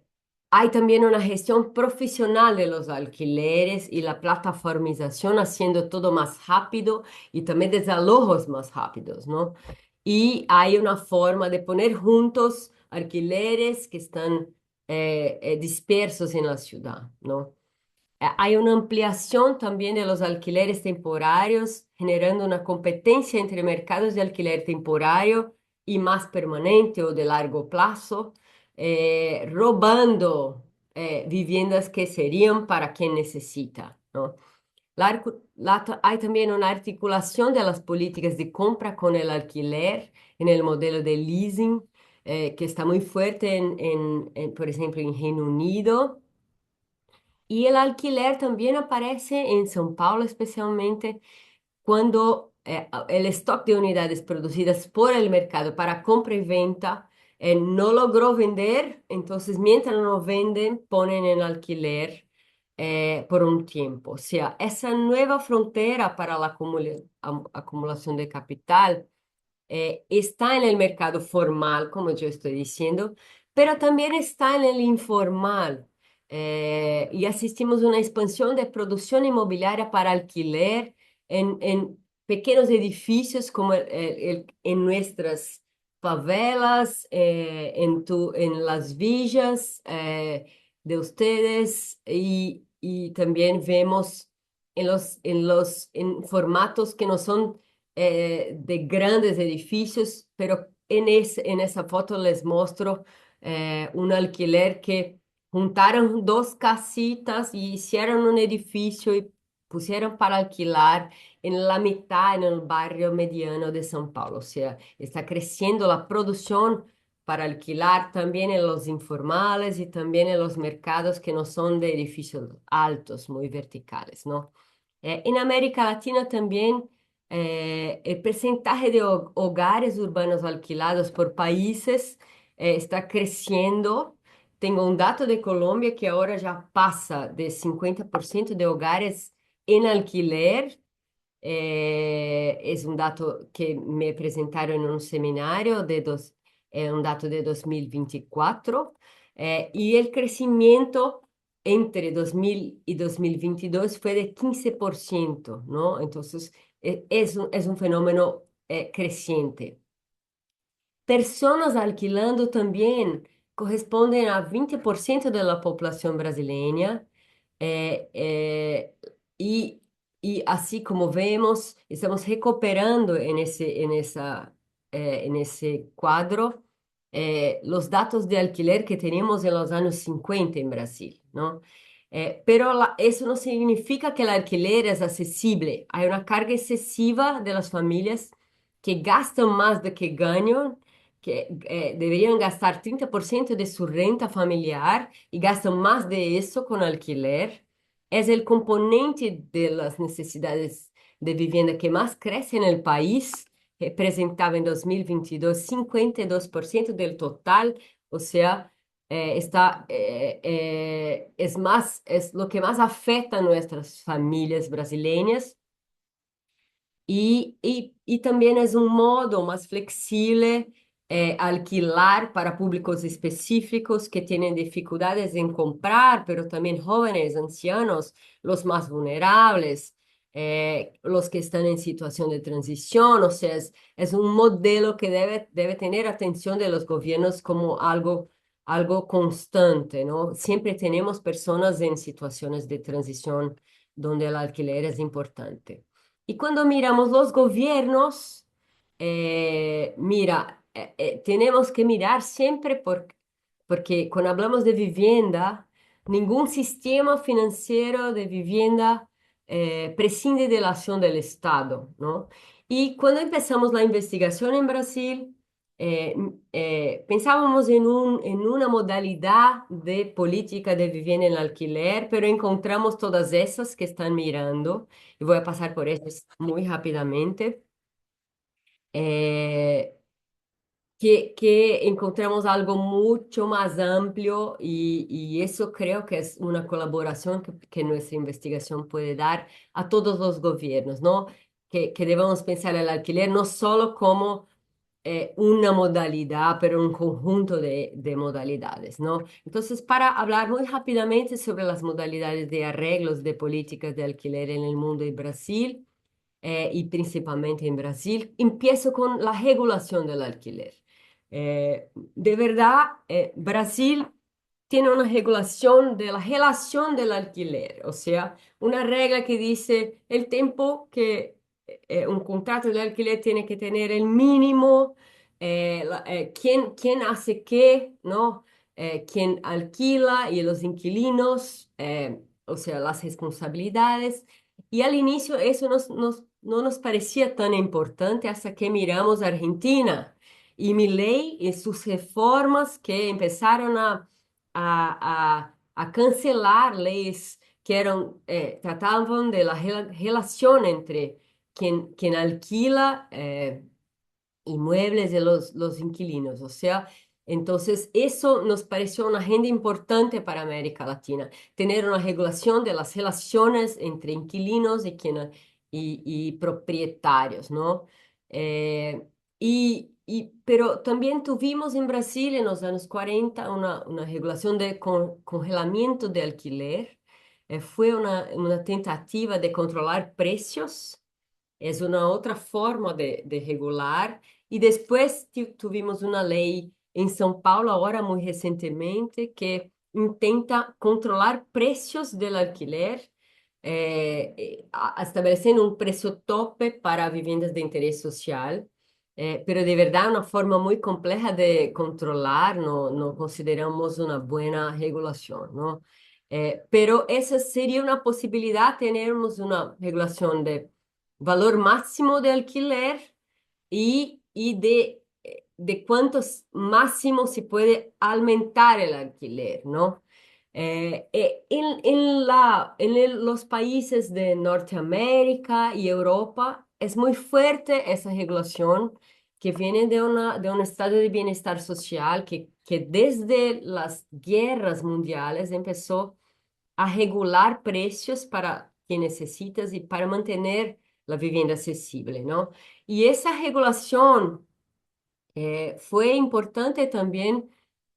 Hay también una gestión profesional de los alquileres y la plataformización haciendo todo más rápido y también desalojos más rápidos, ¿no? Y hay una forma de poner juntos alquileres que están dispersos en la ciudad, ¿no? Hay una ampliación también de los alquileres temporarios, generando una competencia entre mercados de alquiler temporario y más permanente o de largo plazo, robando viviendas que serían para quien necesita, ¿no? Hay también una articulación de las políticas de compra con el alquiler en el modelo de leasing, que está muy fuerte por ejemplo, en Reino Unido. Y el alquiler también aparece en São Paulo, especialmente cuando el stock de unidades producidas por el mercado para compra y venta no logró vender, entonces mientras no venden, ponen en alquiler por un tiempo. O sea, esa nueva frontera para la acumulación de capital está en el mercado formal, como yo estoy diciendo, pero también está en el informal. Y asistimos a una expansión de producción inmobiliaria para alquiler en pequeños edificios como en nuestras favelas, en las villas de ustedes y también vemos en formatos que no son de grandes edificios, pero en esa foto les muestro un alquiler que juntaron dos casitas y hicieron un edificio y pusieron para alquilar en la mitad, en el barrio mediano de São Paulo. O sea, está creciendo la producción para alquilar también en los informales y también en los mercados que no son de edificios altos, muy verticales, ¿no? En América Latina también el porcentaje de hogares urbanos alquilados por países está creciendo. Tengo un dato de Colombia que ahora ya pasa de 50% de hogares en alquiler. Es un dato que me presentaron en un seminario un dato de 2024. Y el crecimiento entre 2000 y 2022 fue de 15%, ¿no? Entonces, es un fenómeno creciente. Personas alquilando también corresponden a 20% de la población brasileña. eh, eh, y, y así como vemos, estamos recuperando en ese cuadro los datos de alquiler que tenemos en los años 50 en Brasil, ¿no? Pero eso no significa que el alquiler es accesible. Hay una carga excesiva de las familias que gastan más de que ganan, que deberían gastar 30% de su renta familiar y gastan más de eso con alquiler. Es el componente de las necesidades de vivienda que más crece en el país, representaba en 2022 52% del total, o sea, es lo que más afecta a nuestras familias brasileñas y también es un modo más flexible alquilar para públicos específicos que tienen dificultades en comprar, pero también jóvenes, ancianos, los más vulnerables, los que están en situación de transición. O sea, es un modelo que debe tener atención de los gobiernos como algo constante, ¿no? Siempre tenemos personas en situaciones de transición donde el alquiler es importante. Y cuando miramos los gobiernos, tenemos que mirar siempre porque cuando hablamos de vivienda, ningún sistema financiero de vivienda prescinde de la acción del Estado, ¿no? Y cuando empezamos la investigación en Brasil, pensábamos en una modalidad de política de vivienda en alquiler, pero encontramos todas esas que están mirando y voy a pasar por ellas muy rápidamente. Eh, que encontramos algo mucho más amplio y eso creo que es una colaboración que nuestra investigación puede dar a todos los gobiernos, ¿no? Que debamos pensar el alquiler no solo como una modalidad, pero un conjunto de modalidades, ¿no? Entonces, para hablar muy rápidamente sobre las modalidades de arreglos de políticas de alquiler en el mundo y Brasil, y principalmente en Brasil, empiezo con la regulación del alquiler. De verdad, Brasil tiene una regulación de la relación del alquiler, o sea, una regla que dice el tiempo que un contrato de alquiler tiene que tener el mínimo, quién hace qué, ¿no? Quién alquila y los inquilinos, o sea, las responsabilidades. Y al inicio eso no nos parecía tan importante hasta que miramos a Argentina y Milei y sus reformas que empezaron a cancelar leyes que trataban de la relación entre quien alquila inmuebles de los inquilinos. O sea, entonces eso nos pareció una agenda importante para América Latina, tener una regulación de las relaciones entre inquilinos y propietarios, ¿no? Eh, pero también tuvimos en Brasil en los años 40 una regulación de congelamiento de alquiler. Fue una tentativa de controlar precios, es una otra forma de regular. Y después tuvimos una ley en São Paulo, ahora muy recientemente, que intenta controlar precios del alquiler, estableciendo un precio tope para viviendas de interés social. Pero de verdad una forma muy compleja de controlar, no consideramos una buena regulación, ¿no? Pero esa sería una posibilidad, tenermos una regulación de valor máximo de alquiler y de cuántos máximo se puede aumentar el alquiler, ¿no? Los países de Norteamérica y Europa es muy fuerte esa regulación que viene de un estado de bienestar social que desde las guerras mundiales empezó a regular precios para quien necesitas y para mantener la vivienda accesible, ¿no? Y esa regulación fue importante también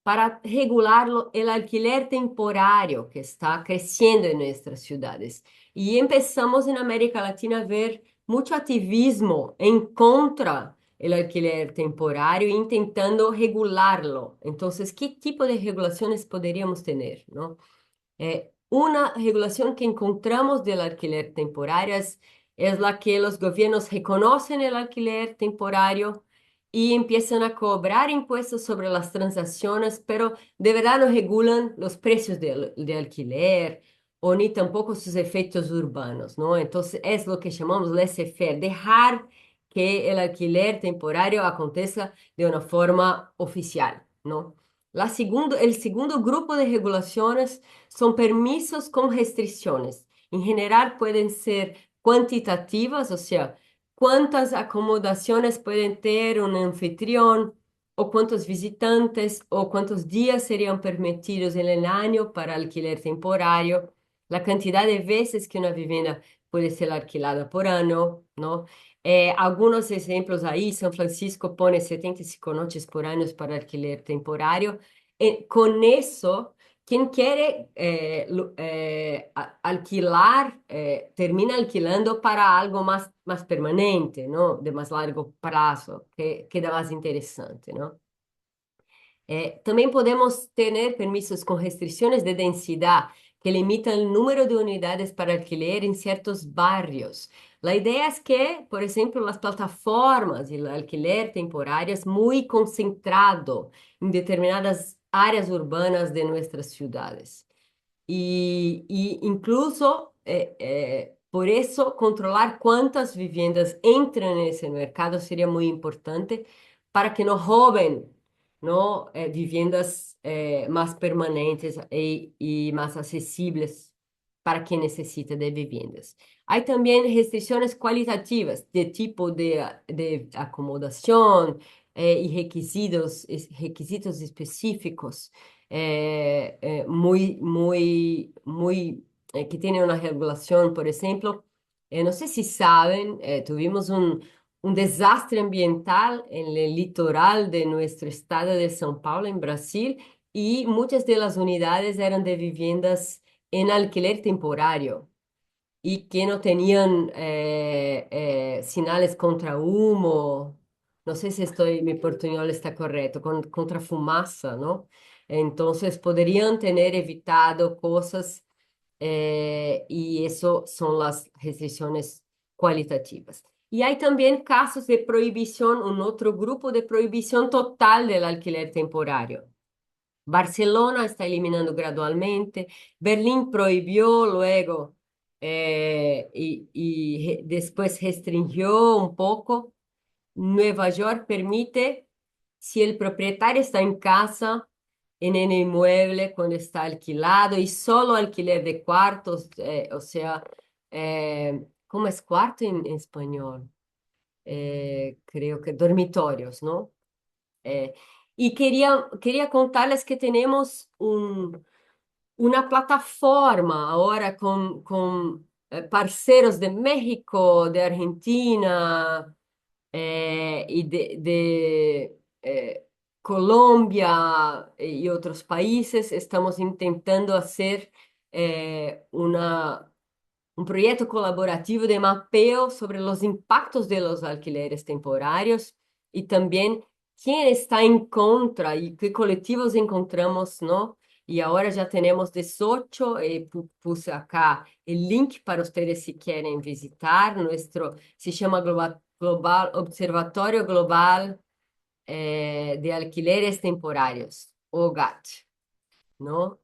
para regular el alquiler temporario que está creciendo en nuestras ciudades. Y empezamos en América Latina a ver mucho activismo en contra del alquiler temporario, intentando regularlo. Entonces, ¿qué tipo de regulaciones podríamos tener, no? Una regulación que encontramos del alquiler temporario es la que los gobiernos reconocen el alquiler temporario y empiezan a cobrar impuestos sobre las transacciones, pero de verdad no regulan los precios de alquiler o ni tampoco sus efectos urbanos, ¿no? Entonces es lo que llamamos laissez-faire, dejar que el alquiler temporario acontezca de una forma oficial, ¿no? El segundo grupo de regulaciones son permisos con restricciones. En general pueden ser cuantitativas, o sea, cuántas acomodaciones pueden tener un anfitrión, o cuántos visitantes, o cuántos días serían permitidos en el año para alquiler temporario, la cantidad de veces que una vivienda puede ser alquilada por año, ¿no? Algunos ejemplos ahí, San Francisco pone 75 noches por año para alquiler temporario. Con eso, quien quiere alquilar, termina alquilando para algo más permanente, ¿no? De más largo plazo, que queda más interesante, ¿no? También podemos tener permisos con restricciones de densidad que limitan el número de unidades para alquiler en ciertos barrios. La idea es que, por ejemplo, las plataformas y el alquiler temporario es muy concentrado en determinadas áreas urbanas de nuestras ciudades. Y incluso por eso controlar cuántas viviendas entran en ese mercado sería muy importante para que no roben, ¿no? Viviendas más permanentes y más accesibles para quien necesita de viviendas. Hay también restricciones cualitativas de tipo de acomodación y requisitos específicos que tiene una regulación, por ejemplo, no sé si saben, tuvimos un desastre ambiental en el litoral de nuestro estado de São Paulo, en Brasil, y muchas de las unidades eran de viviendas en alquiler temporario y que no tenían señales contra humo, no sé si mi portuñol está correcto, contra fumaza, ¿no? Entonces podrían tener evitado cosas y eso son las restricciones cualitativas. Y hay también casos de prohibición, un otro grupo de prohibición total del alquiler temporario. Barcelona está eliminando gradualmente, Berlín prohibió luego y después restringió un poco. Nueva York permite, si el propietario está en casa, en el inmueble cuando está alquilado y solo alquiler de cuartos, o sea, ¿cómo es cuarto en español? Creo que dormitorios, ¿no? Eh, y quería contarles que tenemos una plataforma ahora con parceros de México, de Argentina y de Colombia y otros países. Estamos intentando hacer un proyecto colaborativo de mapeo sobre los impactos de los alquileres temporarios y también quién está en contra y qué colectivos encontramos, ¿no? Y ahora ya tenemos 18, puse acá el link para ustedes si quieren visitar. Se llama Observatorio Global de Alquileres Temporarios, OGAT, ¿no?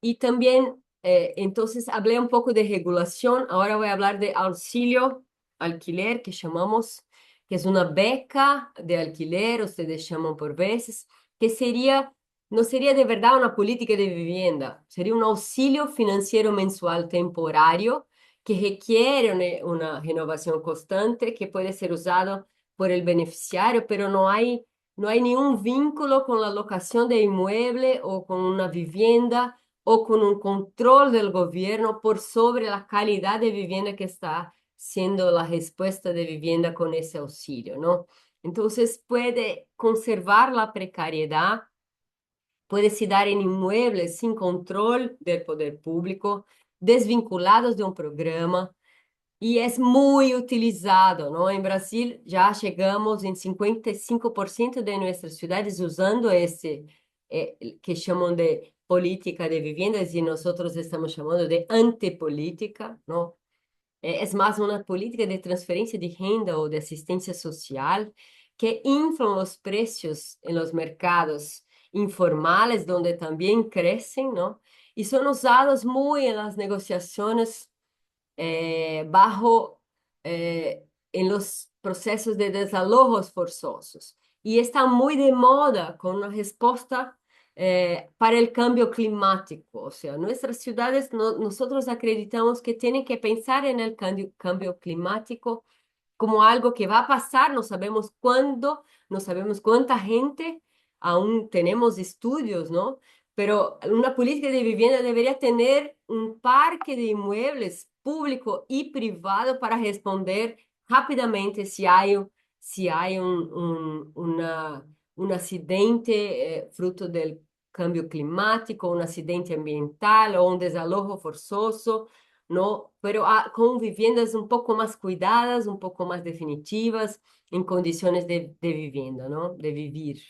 Y también, entonces, hablé un poco de regulación, ahora voy a hablar de auxilio alquiler, que llamamos, que es una beca de alquiler, ustedes llaman por veces, que no sería de verdad una política de vivienda, sería un auxilio financiero mensual temporario que requiere una renovación constante, que puede ser usado por el beneficiario, pero no hay ningún vínculo con la locación de inmueble o con una vivienda o con un control del gobierno por sobre la calidad de vivienda que está siendo la respuesta de vivienda con ese auxilio, ¿no? Entonces puede conservar la precariedad puede se dar en inmuebles sin control del poder público, desvinculados de un programa. E é muito utilizado, não? Em Brasil, já chegamos em 55% de nossas cidades usando esse, que chamam de política de viviendas, e nós estamos chamando de antipolítica, não? É mais uma política de transferência de renda ou de assistência social que inflam os preços em los mercados informales, onde também crescem, não? E são usados muito nas negociações bajo en los procesos de desalojos forzosos. Y está muy de moda con una respuesta para el cambio climático. O sea, nuestras ciudades, nosotros acreditamos que tienen que pensar en el cambio climático como algo que va a pasar, no sabemos cuándo, no sabemos cuánta gente, aún tenemos estudios, ¿no? Pero una política de vivienda debería tener un parque de inmuebles público y privado para responder rápidamente si hay un acidente fruto del cambio climático, un accidente ambiental o un desalojo forzoso, ¿no? Pero con viviendas un poco más cuidadas, un poco más definitivas, en condiciones de vivienda, ¿no? De vivir.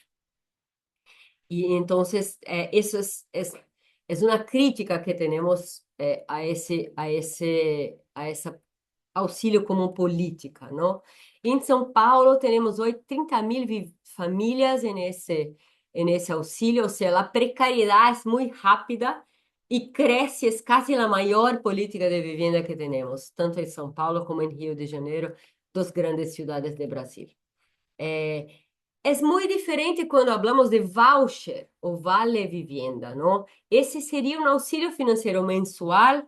Y entonces eso es una crítica que tenemos a ese auxilio como política, ¿no? En São Paulo tenemos hoy 30.000 familias en ese auxilio, o sea, la precariedad es muy rápida y crece, es casi la mayor política de vivienda que tenemos, tanto en São Paulo como en Río de Janeiro, dos grandes ciudades de Brasil. É, é muito diferente quando falamos de voucher ou vale vivienda, não? Esse seria um auxílio financeiro mensual,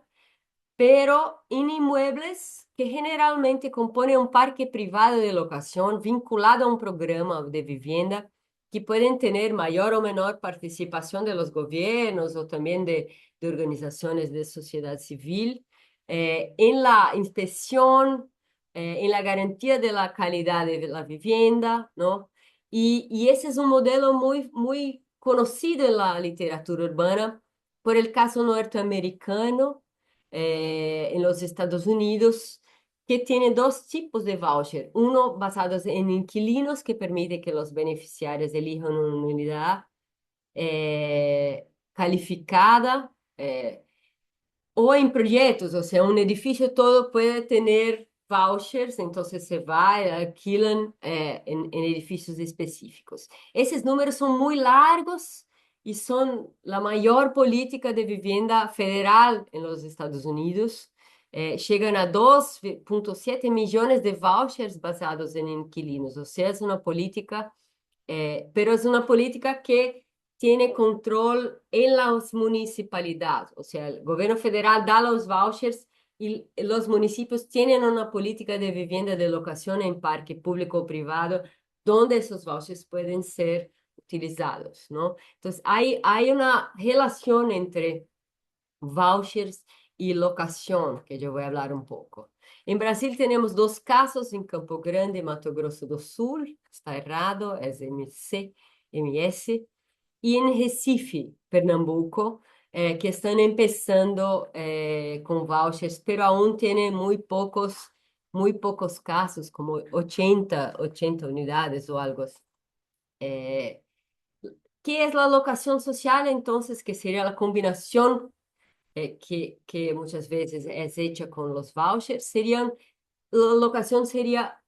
pero en inmuebles que generalmente componen un parque privado de locación vinculado a un programa de vivienda que pueden tener mayor o menor participación de los gobiernos o también de organizaciones de sociedad civil en la inspección, en la garantía de la calidad de la vivienda, ¿no? Y ese es un modelo muy conocido en la literatura urbana por el caso norteamericano en los Estados Unidos, que tiene dos tipos de voucher. Uno basados en inquilinos, que permite que los beneficiarios elijan una unidad calificada, o en proyectos, o sea, un edificio todo puede tener vouchers, entonces se va y alquilan en edificios específicos. Esos números son muy largos y son la mayor política de vivienda federal en los Estados Unidos. Llegan a 2,7 millones de vouchers basados en inquilinos, o sea, es una política, pero es una política que tiene control en las municipalidades, o sea, el gobierno federal da los vouchers y los municipios tienen una política de vivienda de locación en parque público o privado, donde esos vouchers pueden ser utilizados, ¿no? Entonces, hay una relación entre vouchers y locación, que yo voy a hablar un poco. En Brasil tenemos dos casos, en Campo Grande y Mato Grosso do Sul, está errado, es MS, y en Recife, Pernambuco, que están empezando con vouchers, pero aún tienen muy pocos casos, como 80 unidades o algo así. ¿Qué es la locación social entonces? Que sería la combinación que muchas veces es hecha con los vouchers. La locación sería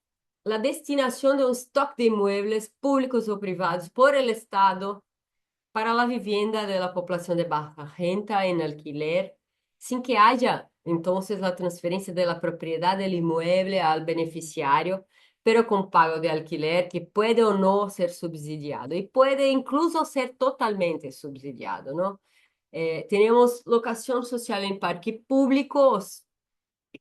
la destinación de un stock de inmuebles públicos o privados por el Estado para la vivienda de la población de baja renta en alquiler, sin que haya entonces la transferencia de la propiedad del inmueble al beneficiario, pero con pago de alquiler que puede o no ser subsidiado y puede incluso ser totalmente subsidiado, ¿no? Tenemos locación social en parque público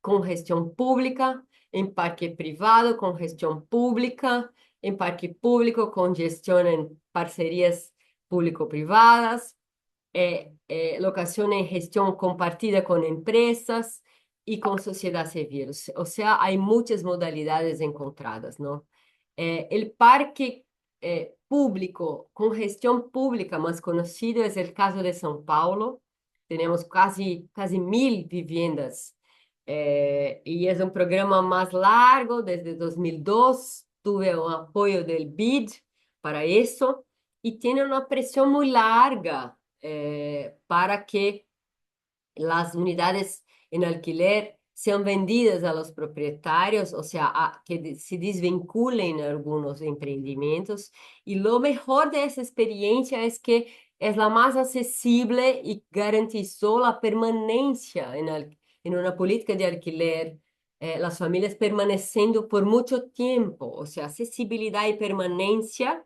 con gestión pública, en parque privado con gestión pública, en parque público con gestión en parcerías público-privadas, locación en gestión compartida con empresas y con sociedad civil. O sea, hay muchas modalidades encontradas, ¿no? El parque público, con gestión pública más conocido es el caso de São Paulo. Tenemos casi 1.000 viviendas. Y es un programa más largo, desde 2002. Tuve un apoyo del BID para eso y tiene una presión muy larga para que las unidades en alquiler sean vendidas a los propietarios, o sea, que se desvinculen algunos emprendimientos. Y lo mejor de esa experiencia es que es la más accesible y garantizó la permanencia en una política de alquiler, las familias permaneciendo por mucho tiempo, o sea, accesibilidad y permanencia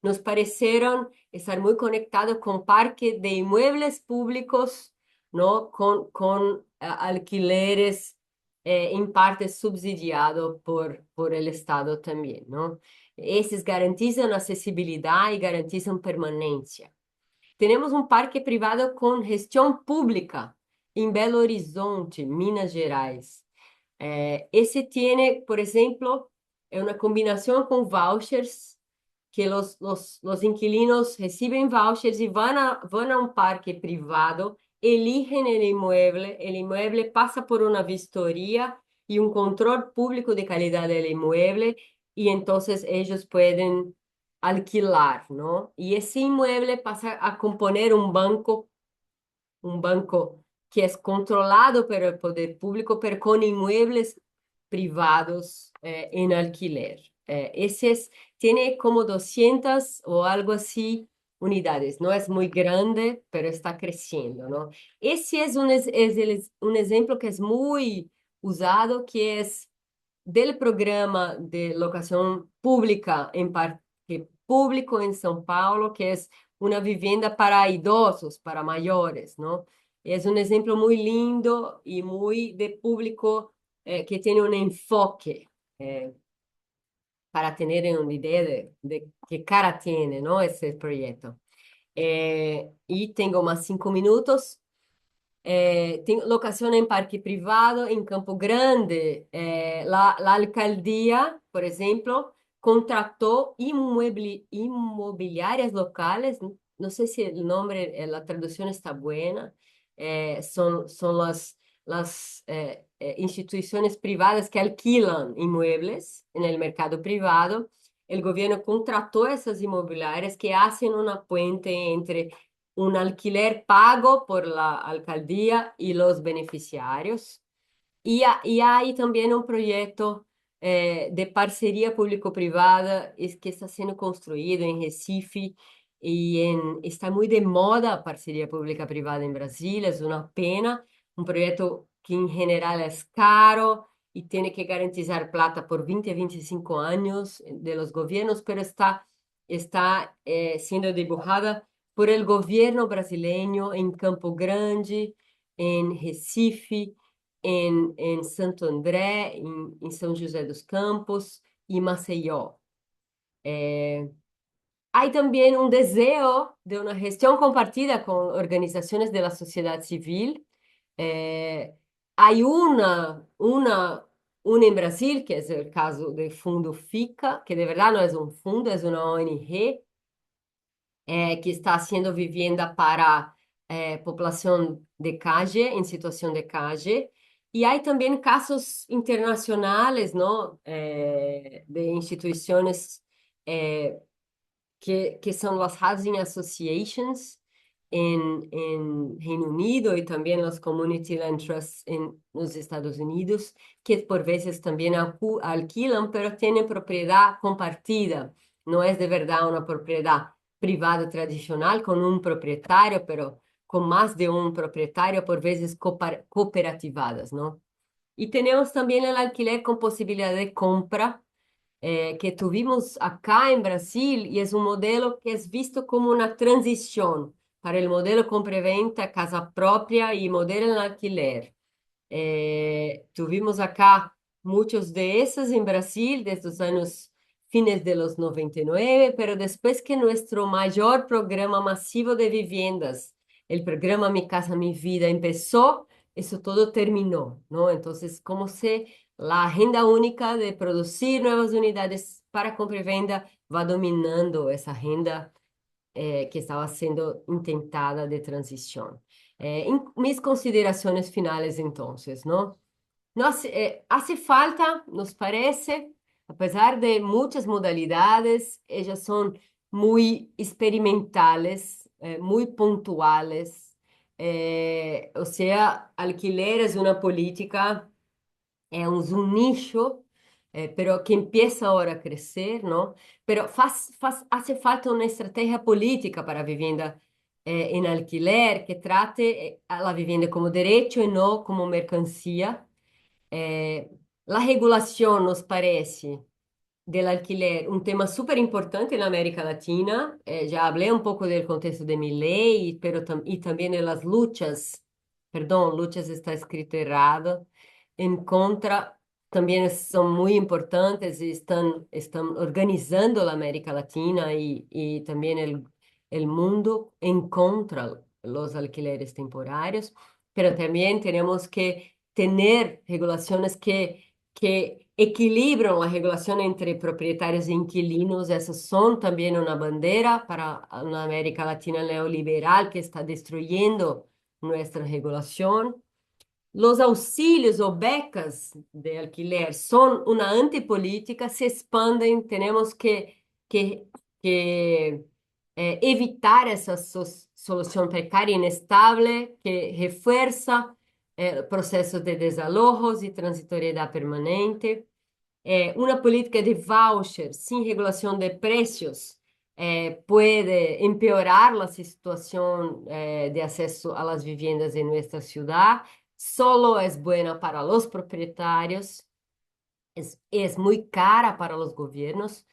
nos parecieron estar muy conectados con parque de inmuebles públicos, ¿no? Con alquileres en parte subsidiado por el Estado también, ¿no? Esses garantizan acessibilidade e garantizan permanência. Temos um parque privado com gestão pública em Belo Horizonte, Minas Gerais. Esse tem, por exemplo, é uma combinação com vouchers que los inquilinos reciben vouchers y van a un parque privado, eligen el inmueble pasa por una vistoría y un control público de calidad del inmueble y entonces ellos pueden alquilar, ¿no? Y ese inmueble pasa a componer un banco que es controlado por el poder público, pero con inmuebles privados en alquiler. Tiene como 200 o algo así unidades, no es muy grande, pero está creciendo, ¿no? Ese es un ejemplo que es muy usado, que es del programa de locación pública en parque público en São Paulo, que es una vivienda para idosos, para mayores, ¿no? Es un ejemplo muy lindo y muy de público que tiene un enfoque para tener una idea de qué cara tiene, ¿no? Ese proyecto. Y tengo más 5 minutos. Tem locação em parque privado, em Campo Grande. La alcaldía, por exemplo, contratou imobiliárias locales. Não sei se o nome, a tradução está buena. São instituições privadas que alquilam imóveis no mercado privado. O governo contratou essas imobiliárias que fazem uma puente entre un alquiler pago por la alcaldía y los beneficiarios. Y hay también un proyecto de parcería público-privada que está siendo construido en Recife y está muy de moda a parcería pública-privada en Brasil, es una pena, un proyecto que en general es caro y tiene que garantizar plata por 20 a 25 años de los gobiernos, pero está siendo dibujada por el gobierno brasileño en Campo Grande, en Recife, en Santo André, en São José dos Campos y Maceió. Hay también un deseo de una gestión compartida con organizaciones de la sociedad civil. Hay una en Brasil, que es el caso del Fundo FICA, que de verdad no es un fundo, es una ONG, que está haciendo vivienda para población de calle, en situación de calle. Y hay también casos internacionales, ¿no? De instituciones que son las Housing Associations en Reino Unido y también los Community Land Trusts en los Estados Unidos, que por veces también alquilan, pero tienen propiedad compartida. No es de verdad una propiedad privada tradicional con un propietario, pero con más de un propietario, por veces cooperativadas, ¿no? Y tenemos también el alquiler con posibilidad de compra que tuvimos acá en Brasil y es un modelo que es visto como una transición para el modelo compra-venta, casa propia y modelo en alquiler. Tuvimos acá muchos de esos en Brasil desde los años fines de los 99, pero después que nuestro mayor programa masivo de viviendas, el programa Mi Casa Mi Vida, empezó, eso todo terminó, ¿no? Entonces, como se la agenda única de producir nuevas unidades para compra y venta va dominando essa renda que estava sendo intentada de transição. Em minhas considerações finais, então, não? Hace falta, nos parece, apesar de muitas modalidades, elas são muito experimentales, muito pontuales. Ou seja, alquileres, uma política un nicho, pero que empieza ahora a crecer, ¿no? Pero hace falta una estrategia política para vivienda en alquiler que trate a la vivienda como derecho y no como mercancía. Eh, la regulación nos parece del alquiler un tema súper importante en América Latina. Ya hablé un poco del contexto de mi ley, pero y también de las luchas, perdón, luchas está escrito errado, en contra, también son muy importantes y están organizando la América Latina y también el mundo en contra los alquileres temporarios, pero también tenemos que tener regulaciones que equilibram a regulação entre proprietários e inquilinos. Essas são também uma bandeira para uma América Latina neoliberal que está destruindo nossa regulação. Os auxílios ou becas de alquiler são uma antipolítica, se expandem, temos que, que evitar essa solução precária e inestável que reforça processos de desalojos e transitoriedade permanente. Una política de voucher sin regulación de precios puede empeorar la situación de acceso a las viviendas en nuestra ciudad. Solo es buena para los propietarios, es muy cara para los gobiernos.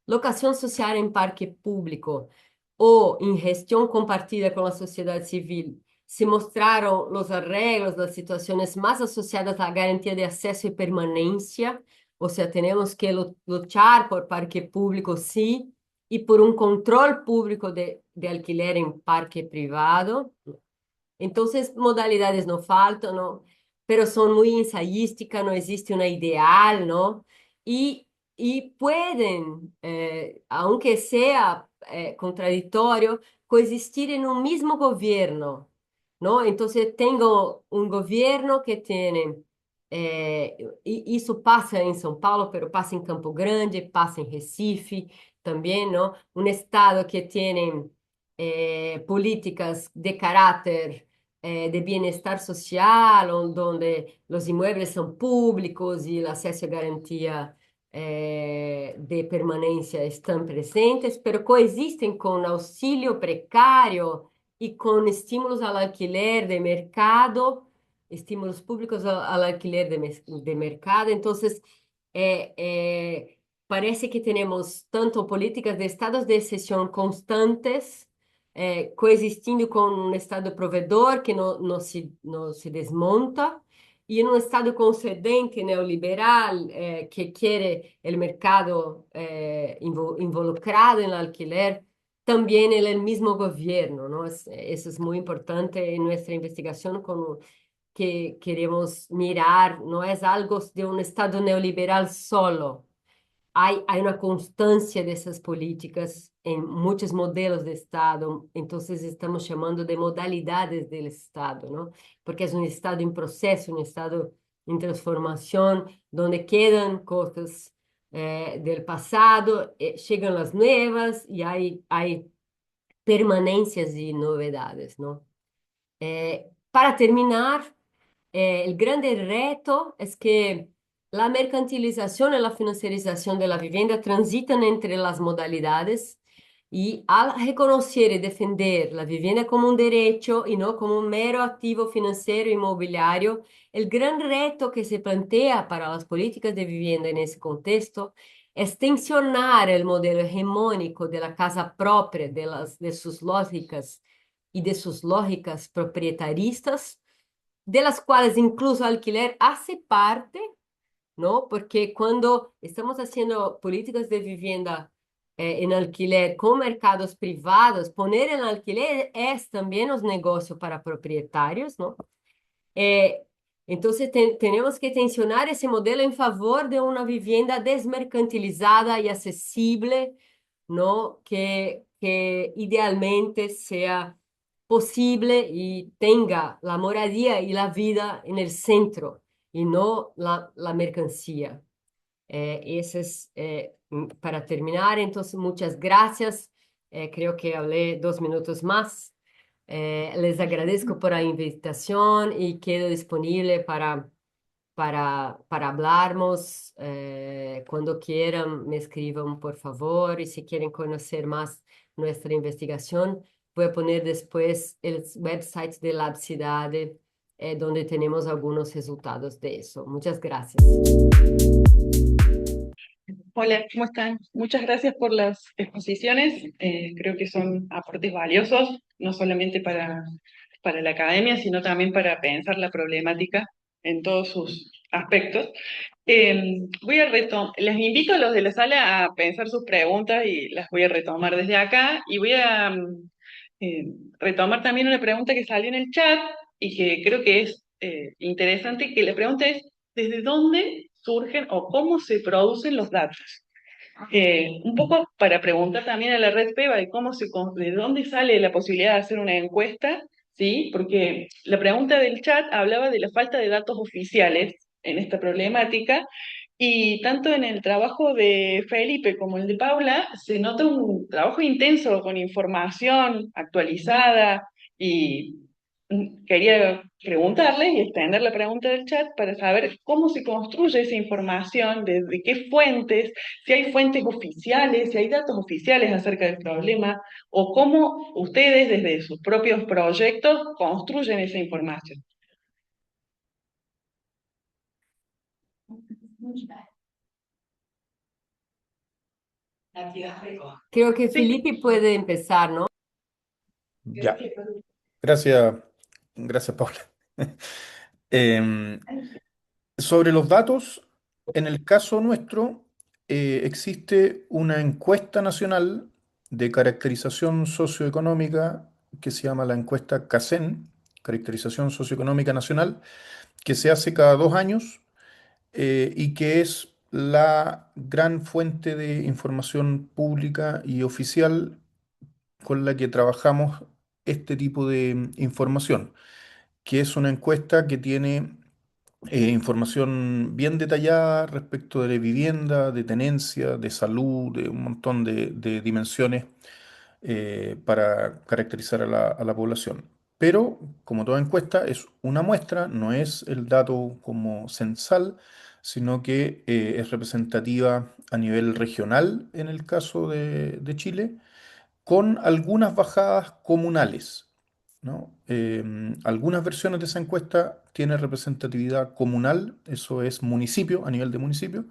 Locação social em parque público ou em gestão compartida com a sociedade civil se mostraram os arreglos das situações mais associadas à garantia de acesso e permanência, ou seja, temos que lutar por parque público, sim, e por um controle público de alquiler em parque privado. Entonces, modalidades no faltan, ¿no? Pero son muy ensayísticas, no existe una ideal, ¿no? Y pueden, aunque sea contradictorio, coexistir en un mismo gobierno, ¿no? Entonces, tengo un gobierno que tiene, y eso pasa en São Paulo, pero pasa en Campo Grande, pasa en Recife también, ¿no? Un estado que tiene políticas de carácter de bienestar social, donde los inmuebles son públicos y el acceso a garantía de permanencia están presentes, pero coexisten con auxilio precario y con estímulos al alquiler de mercado, estímulos públicos al alquiler de mercado. Entonces, parece que tenemos tanto políticas de estados de excepción constantes, coexistindo com um Estado provedor que não se desmonta, e um Estado concedente neoliberal que quer o mercado involucrado no alquiler, também no mesmo governo, ¿no? Isso é muito importante em nossa investigação, como que queremos mirar, não é algo de um Estado neoliberal solo. Hay una constancia de esas políticas en muchos modelos de Estado, entonces estamos llamando de modalidades del Estado, ¿no? Porque es un Estado en proceso, un Estado en transformación, donde quedan cosas del pasado, llegan las nuevas y hay permanencias y novedades, ¿no? Para terminar, el grande reto es que la mercantilización y la financiarización de la vivienda transitan entre las modalidades y al reconocer y defender la vivienda como un derecho y no como un mero activo financiero inmobiliario, el gran reto que se plantea para las políticas de vivienda en ese contexto es tensionar el modelo hegemónico de la casa propia, de sus lógicas y de sus lógicas propietaristas, de las cuales incluso alquiler hace parte, ¿no? Porque cuando estamos haciendo políticas de vivienda en alquiler con mercados privados, poner en alquiler es también un negocio para propietarios, ¿no? Eh, entonces tenemos que tensionar ese modelo en favor de una vivienda desmercantilizada y accesible, ¿no? Que idealmente sea posible y tenga la moradía y la vida en el centro y no la mercancía. Ese es, para terminar, entonces, muchas gracias. Creo que hablé 2 minutos más. Les agradezco por la invitación y quedo disponible para hablarmos. Cuando quieran, me escriban, por favor. Y si quieren conocer más nuestra investigación, voy a poner después el website de Labcidade, donde tenemos algunos resultados de eso. Muchas gracias. Hola, ¿cómo están? Muchas gracias por las exposiciones. Creo que son aportes valiosos, no solamente para la academia, sino también para pensar la problemática en todos sus aspectos. Les invito a los de la sala a pensar sus preguntas y las voy a retomar desde acá. Y voy a eh, retomar también una pregunta que salió en el chat y que creo que es interesante, que la pregunta es, ¿desde dónde surgen o cómo se producen los datos? Un poco para preguntar también a la red PEBA de de dónde sale la posibilidad de hacer una encuesta, ¿sí? Porque la pregunta del chat hablaba de la falta de datos oficiales en esta problemática, y tanto en el trabajo de Felipe como el de Paula se nota un trabajo intenso con información actualizada, y quería preguntarle y extender la pregunta del chat para saber cómo se construye esa información, desde qué fuentes, si hay fuentes oficiales, si hay datos oficiales acerca del problema, o cómo ustedes desde sus propios proyectos construyen esa información. Creo que Sí. Felipe puede empezar, ¿no? Ya, gracias, gracias, Paula. Em, Sobre los datos, en el caso nuestro, existe una encuesta nacional de caracterización socioeconómica que se llama la encuesta CACEN, Caracterización Socioeconómica Nacional, que se hace cada 2 años, y que es la gran fuente de información pública y oficial con la que trabajamos este tipo de información, que es una encuesta que tiene información bien detallada respecto de la vivienda, de tenencia, de salud, de un montón de dimensiones, para caracterizar a la población. Pero, como toda encuesta, es una muestra, no es el dato como censal, sino que es representativa a nivel regional en el caso de Chile, con algunas bajadas comunales, ¿no? Algunas versiones de esa encuesta tienen representatividad comunal, eso es municipio, a nivel de municipio.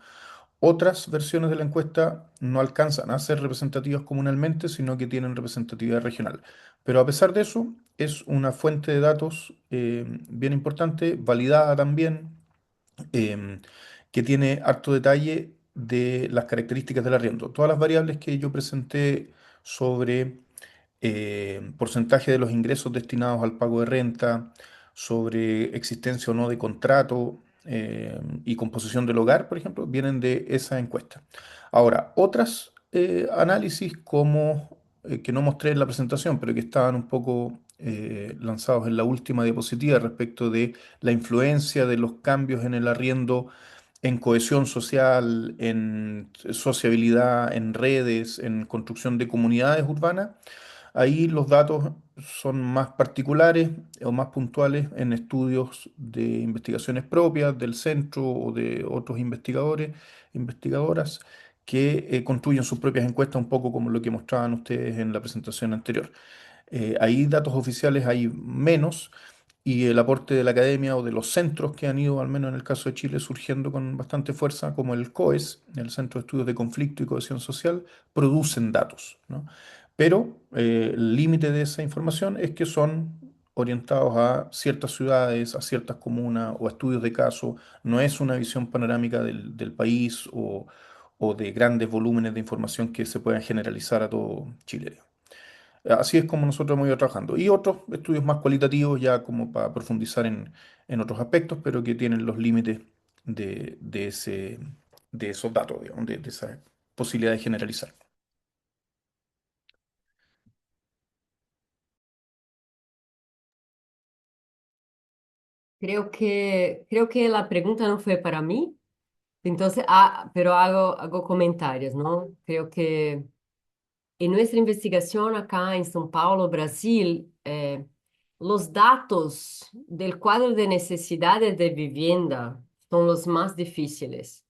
Otras versiones de la encuesta no alcanzan a ser representativas comunalmente, sino que tienen representatividad regional. Pero a pesar de eso, es una fuente de datos bien importante, validada también, em, que tiene harto detalle de las características del arriendo. Todas las variables que yo presenté sobre porcentaje de los ingresos destinados al pago de renta, sobre existencia o no de contrato, y composición del hogar, por ejemplo, vienen de esa encuesta. Ahora, otras análisis como que no mostré en la presentación, pero que estaban un poco lanzados en la última diapositiva respecto de la influencia de los cambios en el arriendo en cohesión social, en sociabilidad, en redes, en construcción de comunidades urbanas. Ahí los datos son más particulares o más puntuales en estudios de investigaciones propias del centro o de otros investigadores, investigadoras, que construyen sus propias encuestas, un poco como lo que mostraban ustedes en la presentación anterior. Ahí datos oficiales hay menos, y el aporte de la academia o de los centros que han ido, al menos en el caso de Chile, surgiendo con bastante fuerza, como el COES, el Centro de Estudios de Conflicto y Cohesión Social, producen datos, ¿no? Pero el límite de esa información es que son orientados a ciertas ciudades, a ciertas comunas o a estudios de caso. No es una visión panorámica del país, o de grandes volúmenes de información que se puedan generalizar a todo Chile. Así es como nosotros hemos ido trabajando. Y otros estudios más cualitativos, ya como para profundizar en otros aspectos, pero que tienen los límites de esos datos, digamos, de esa posibilidad de generalizar. creo que la pregunta no fue para mí, entonces, pero hago comentarios, ¿no? Creo que en nuestra investigación acá en São Paulo, Brasil, los datos del cuadro de necesidades de vivienda son los más difíciles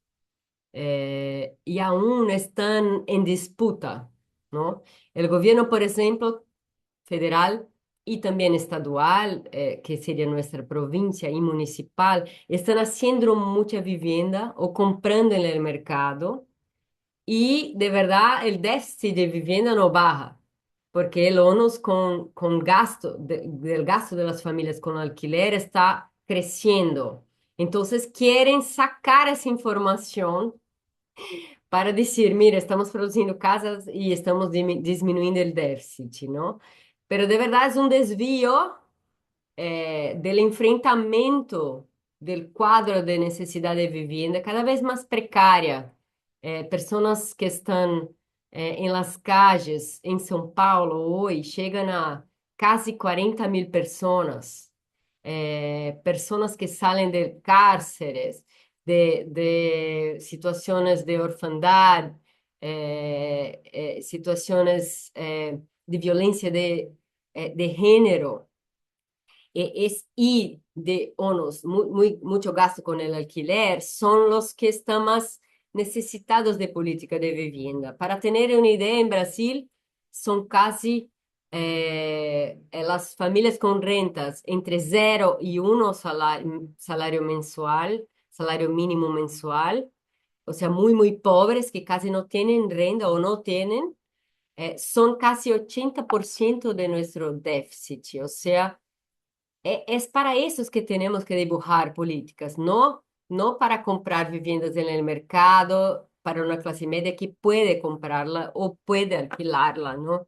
y aún están en disputa, ¿no? El gobierno, por ejemplo, federal y también estadual, que sería nuestra provincia y municipal, están haciendo mucha vivienda o comprando en el mercado y de verdad el déficit de vivienda no baja, porque el onus con gasto, del gasto de las familias con alquiler está creciendo. Entonces quieren sacar esa información para decir, mira, estamos produciendo casas y estamos disminuyendo el déficit, ¿no? Pero de verdad es un desvío del enfrentamento del cuadro de necesidad de vivienda cada vez más precaria. Personas que están en las calles en São Paulo hoy llegan a casi 40.000 personas. Personas que salen de cárceles, de situaciones de orfandad, situaciones de violencia de género y de onos, mucho gasto con el alquiler, son los que están más necesitados de política de vivienda. Para tener una idea, en Brasil son casi las familias con rentas entre 0 y 1 salario mensual, salario mínimo mensual, o sea, muy pobres que casi no tienen renta o no tienen, son casi 80% de nuestro déficit, o sea, es para esos que tenemos que dibujar políticas, no para comprar viviendas en el mercado para una clase media que puede comprarla o puede alquilarla, ¿no?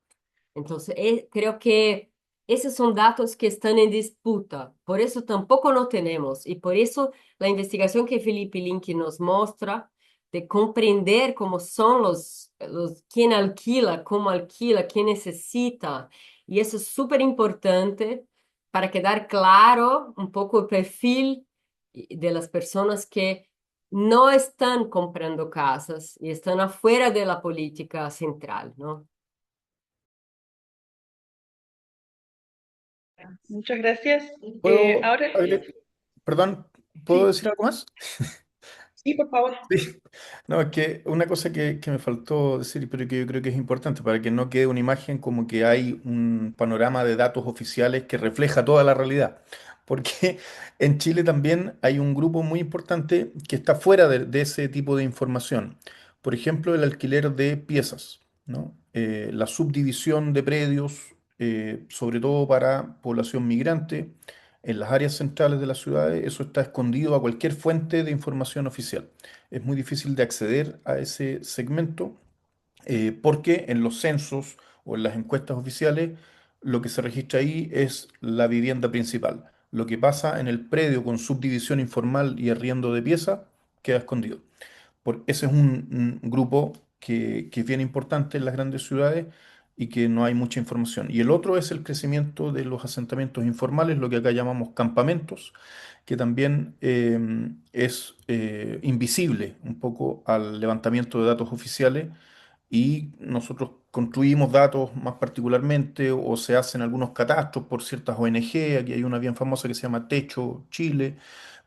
Entonces, creo que esos son datos que están en disputa, por eso tampoco no tenemos, y por eso la investigación que Felipe Link nos muestra de comprender cómo son quién alquila, cómo alquila, quién necesita, y eso es súper importante para quedar claro un poco el perfil de las personas que no están comprando casas y están afuera de la política central, ¿no? Muchas gracias. ¿Puedo Ahora, perdón, ¿puedo sí, decir algo más? sí, por favor. Sí. No, es que una cosa que me faltó decir, pero que yo creo que es importante para que no quede una imagen como que hay un panorama de datos oficiales que refleja toda la realidad. Porque en Chile también hay un grupo muy importante que está fuera de ese tipo de información. Por ejemplo, el alquiler de piezas, ¿no? La subdivisión de predios, sobre todo para población migrante, en las áreas centrales de las ciudades, eso está escondido a cualquier fuente de información oficial. Es muy difícil de acceder a ese segmento porque en los censos o en las encuestas oficiales lo que se registra ahí es la vivienda principal. Lo que pasa en el predio con subdivisión informal y arriendo de pieza queda escondido. Ese es un grupo que es bien importante en las grandes ciudades y que no hay mucha información. Y el otro es el crecimiento de los asentamientos informales, lo que acá llamamos campamentos, que también es invisible un poco al levantamiento de datos oficiales y nosotros construimos datos más particularmente o se hacen algunos catastros por ciertas ONG, aquí hay una bien famosa que se llama Techo Chile,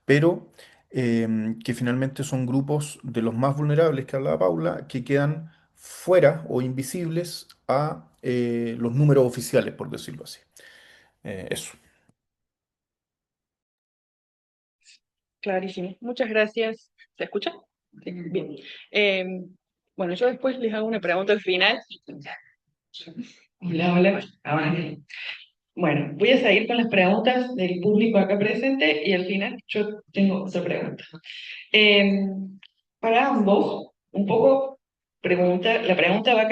pero que finalmente son grupos de los más vulnerables que hablaba Paula, que quedan fuera o invisibles a los números oficiales, por decirlo así. Eso. Clarísimo. Muchas gracias. ¿Se escucha? Sí, bien. Eh, bueno, yo después les hago una pregunta al final. Hola, hola. Ahora bien. Bueno, voy a seguir con las preguntas del público acá presente y al final yo tengo otra pregunta. Eh, para ambos, un poco la pregunta va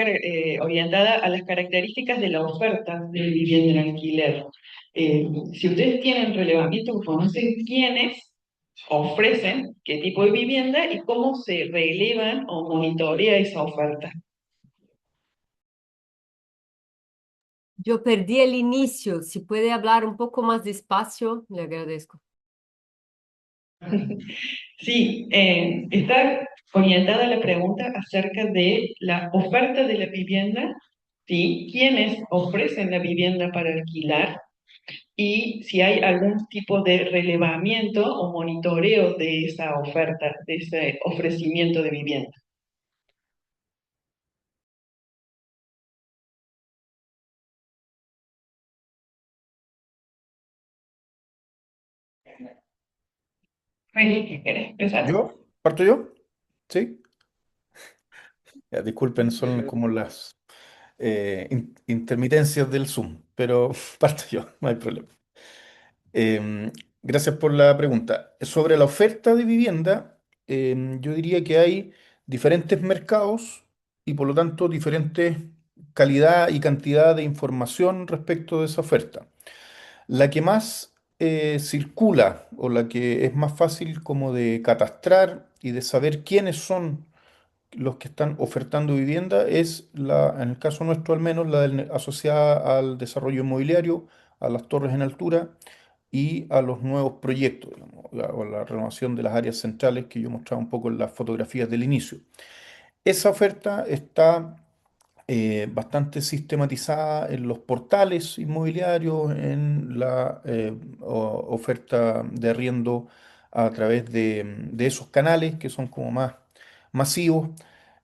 orientada a las características de la oferta de vivienda en alquiler. Si ustedes tienen relevamiento, conocen quiénes ofrecen qué tipo de vivienda y cómo se relevan o monitorea esa oferta. Yo perdí el inicio. Si puede hablar un poco más despacio, le agradezco. Sí, está orientada la pregunta acerca de la oferta de la vivienda, ¿sí? ¿Quiénes ofrecen la vivienda para alquilar? Y si hay algún tipo de relevamiento o monitoreo de esa oferta, de ese ofrecimiento de vivienda. Reni, ¿qué querés empezar? ¿Yo? ¿Parto yo? ¿Sí? Ya, disculpen, son como las intermitencias del Zoom, pero parto yo, no hay problema. Em, Gracias por la pregunta. Sobre la oferta de vivienda, yo diría que hay diferentes mercados y por lo tanto diferentes calidad y cantidad de información respecto de esa oferta. La que más circula o la que es más fácil como de catastrar y de saber quiénes son los que están ofertando vivienda es la, en el caso nuestro al menos, asociada al desarrollo inmobiliario, a las torres en altura y a los nuevos proyectos, digamos, o la renovación de las áreas centrales que yo mostraba un poco en las fotografías del inicio. Esa oferta está bastante sistematizada en los portales inmobiliarios, en la oferta de arriendo a través de esos canales que son como más masivos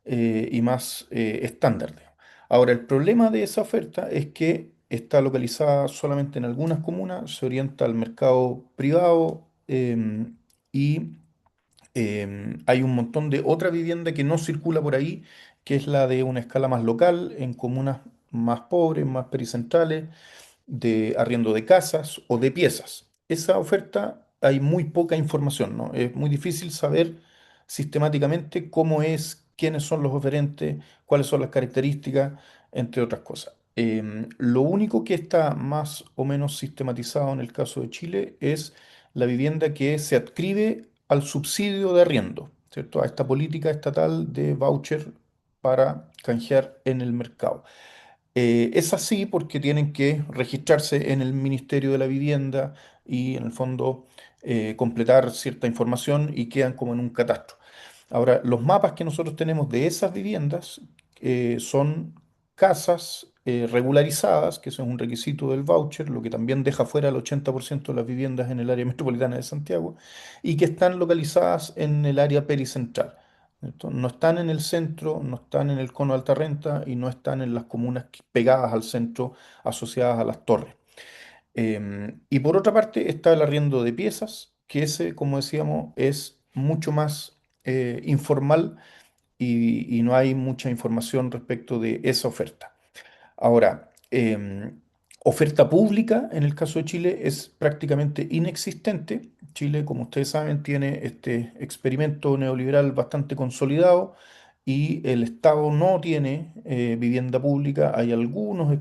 y más estándar. Digamos. Ahora, el problema de esa oferta es que está localizada solamente en algunas comunas, se orienta al mercado privado y hay un montón de otra vivienda que no circula por ahí, que es la de una escala más local, en comunas más pobres, más pericentrales, de arriendo de casas o de piezas. Esa oferta hay muy poca información, ¿no? Es muy difícil saber sistemáticamente cómo es, quiénes son los oferentes, cuáles son las características, entre otras cosas. Lo único que está más o menos sistematizado en el caso de Chile es la vivienda que se adscribe al subsidio de arriendo, ¿cierto? A esta política estatal de voucher para canjear en el mercado. Es así porque tienen que registrarse en el Ministerio de la Vivienda y en el fondo completar cierta información y quedan como en un catastro. Ahora, los mapas que nosotros tenemos de esas viviendas son casas regularizadas, que eso es un requisito del voucher, lo que también deja fuera el 80% de las viviendas en el área metropolitana de Santiago, y que están localizadas en el área pericentral. ¿Cierto? No están en el centro, no están en el cono de alta renta y no están en las comunas pegadas al centro asociadas a las torres. Y por otra parte está el arriendo de piezas, que ese, como decíamos, es mucho más informal y no hay mucha información respecto de esa oferta. Ahora, oferta pública en el caso de Chile es prácticamente inexistente. Chile, como ustedes saben, tiene este experimento neoliberal bastante consolidado y el Estado no tiene vivienda pública. Hay algunos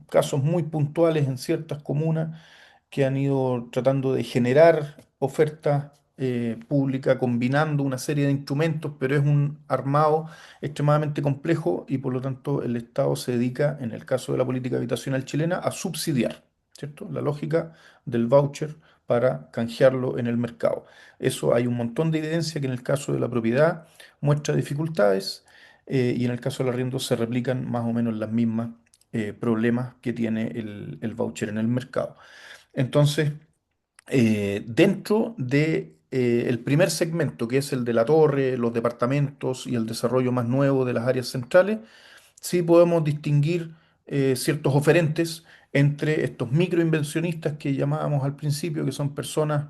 casos muy puntuales en ciertas comunas que han ido tratando de generar oferta pública combinando una serie de instrumentos, pero es un armado extremadamente complejo y por lo tanto el Estado se dedica, en el caso de la política habitacional chilena, a subsidiar, ¿cierto? La lógica del voucher para canjearlo en el mercado. Eso hay un montón de evidencia que en el caso de la propiedad muestra dificultades y en el caso del arriendo se replican más o menos las mismas problemas que tiene el voucher en el mercado. Entonces, dentro de el primer segmento, que es el de la torre, los departamentos y el desarrollo más nuevo de las áreas centrales, sí podemos distinguir ciertos oferentes entre estos microinversionistas que llamábamos al principio, que son personas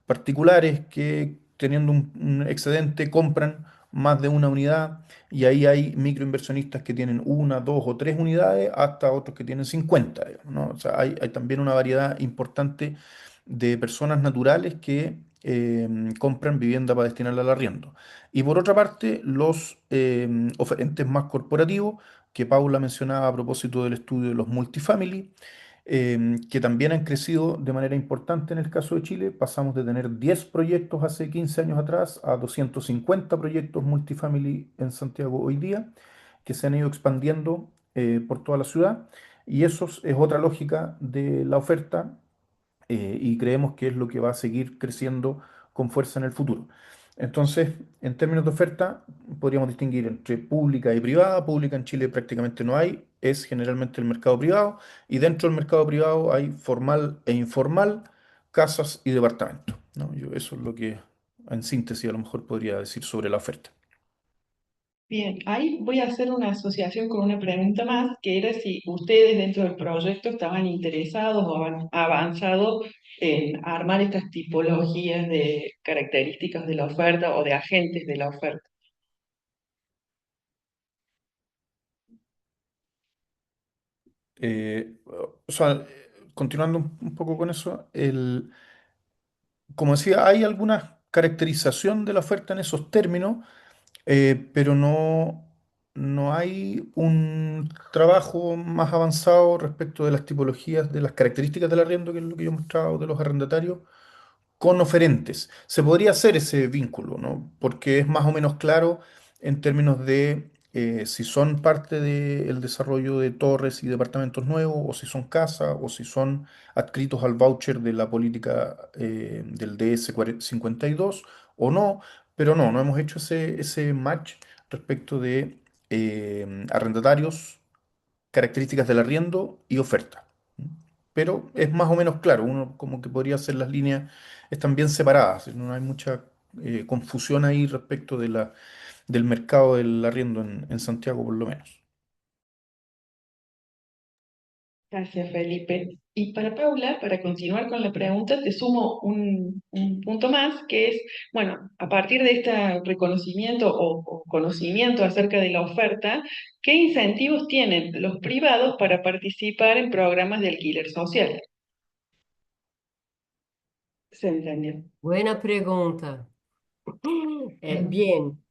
particulares que teniendo un excedente compran más de una unidad y ahí hay microinversionistas que tienen una, dos o tres unidades hasta otros que tienen 50, digamos, ¿no? O sea, hay también una variedad importante de personas naturales que compran vivienda para destinarla al arriendo. Y por otra parte, los oferentes más corporativos, que Paula mencionaba a propósito del estudio de los multifamily, que también han crecido de manera importante en el caso de Chile. Pasamos de tener 10 proyectos hace 15 años atrás a 250 proyectos multifamily en Santiago hoy día, que se han ido expandiendo por toda la ciudad. Y eso es otra lógica de la oferta y creemos que es lo que va a seguir creciendo con fuerza en el futuro. Entonces, en términos de oferta, podríamos distinguir entre pública y privada. Pública en Chile prácticamente no hay, es generalmente el mercado privado, y dentro del mercado privado hay formal e informal, casas y departamentos, ¿no? Eso es lo que en síntesis a lo mejor podría decir sobre la oferta. Bien, ahí voy a hacer una asociación con una pregunta más, que era si ustedes dentro del proyecto estaban interesados o han avanzado en armar estas tipologías de características de la oferta o de agentes de la oferta. O sea, continuando un poco con eso, como decía, hay alguna caracterización de la oferta en esos términos, pero no hay un trabajo más avanzado respecto de las tipologías, de las características del arriendo, que es lo que yo he mostrado de los arrendatarios, con oferentes. Se podría hacer ese vínculo, ¿no? Porque es más o menos claro en términos de si son parte del desarrollo de torres y departamentos nuevos, o si son casas, o si son adscritos al voucher de la política del DS 52 o no, pero no hemos hecho ese match respecto de arrendatarios, características del arriendo y oferta. Pero es más o menos claro, uno como que podría hacer las líneas, están bien separadas, no hay mucha confusión ahí respecto del mercado del arriendo en Santiago, por lo menos. Gracias, Felipe. Y para Paula, para continuar con la pregunta, te sumo un punto más, que es, bueno, a partir de este reconocimiento o conocimiento acerca de la oferta, ¿qué incentivos tienen los privados para participar en programas de alquiler social? ¿Se entendió? Buena pregunta. Bien,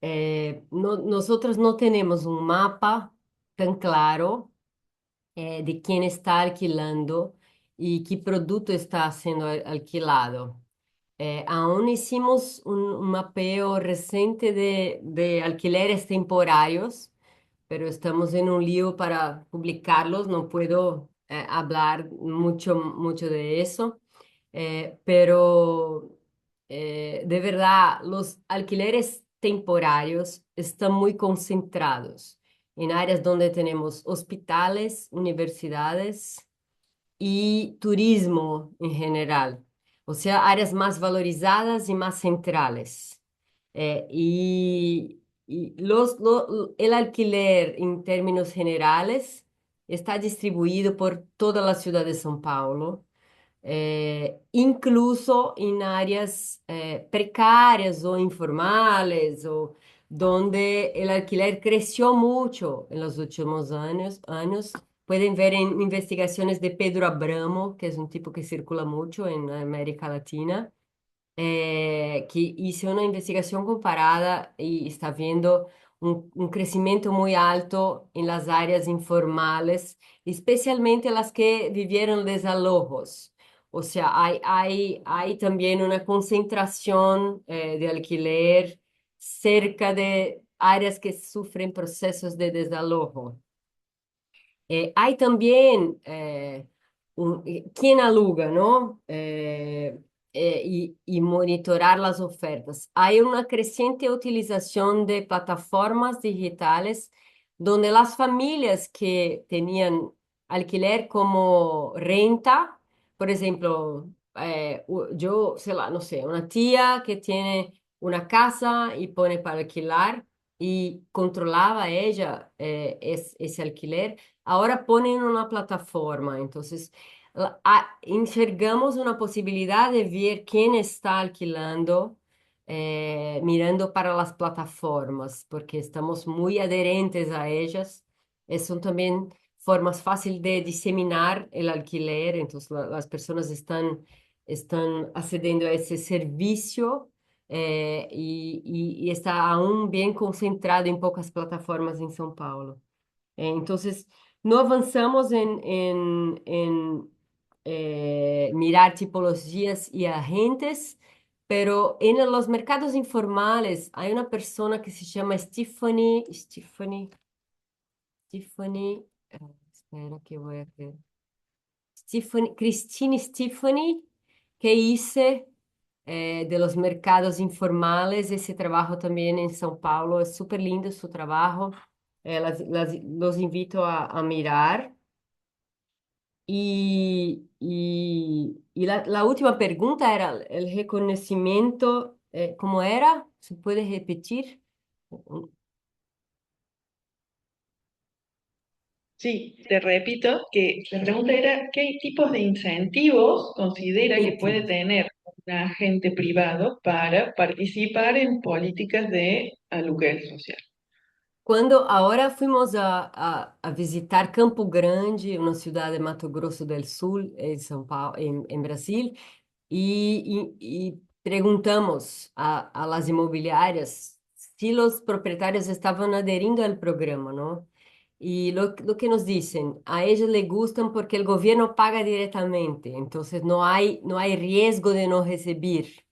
nosotros no tenemos un mapa tan claro de quién está alquilando y qué producto está siendo alquilado. Aún hicimos un mapeo reciente de alquileres temporarios, pero estamos en un lío para publicarlos, no puedo hablar mucho de eso. Pero de verdad, los alquileres temporarios están muy concentrados en áreas donde tenemos hospitales, universidades y turismo en general, o sea, áreas más valorizadas y más centrales. El alquiler en términos generales está distribuido por toda la ciudad de São Paulo, incluso en áreas precarias o informales, o donde el alquiler creció mucho en los últimos años. Pueden ver en investigaciones de Pedro Abramo, que es un tipo que circula mucho en América Latina, que hizo una investigación comparada y está viendo un crecimiento muy alto en las áreas informales, especialmente las que vivieron desalojos. O sea, hay también una concentración de alquiler cerca de áreas que sufren procesos de desalojo. Hay también quien aluga, ¿no? Y monitorar las ofertas. Hay una creciente utilización de plataformas digitales donde las familias que tenían alquiler como renta, por ejemplo, yo, no sé, una tía que tiene una casa y pone para alquilar y controlaba ella ese alquiler. Ahora ponen una plataforma, entonces enxergamos una posibilidad de ver quién está alquilando, mirando para las plataformas, porque estamos muy adherentes a ellas. Son también formas fáciles de diseminar el alquiler, entonces las personas están accediendo a ese servicio. Y está aún bien concentrado en pocas plataformas en São Paulo. Entonces, no avanzamos en mirar tipologías y agentes, pero en los mercados informales hay una persona que se llama Stephanie, espera que voy a ver, Christine Stephanie, que hice de los mercados informales. Ese trabajo también en São Paulo es súper lindo su trabajo. Los invito a mirar. Y la última pregunta era el reconocimiento, ¿cómo era? ¿Se puede repetir? Sí, te repito que la pregunta era, ¿qué tipos de incentivos considera que puede Entiendo. tener un agente privado para participar en políticas de aluguel social? Cuando ahora fuimos a visitar Campo Grande, una ciudad de Mato Grosso del Sul, en São Paulo, en Brasil, y preguntamos a las inmobiliarias si los propietarios estaban adheriendo al programa, ¿no? Y lo que nos dicen, a ellos les gustan porque el gobierno paga directamente, entonces no hay riesgo de no recibir.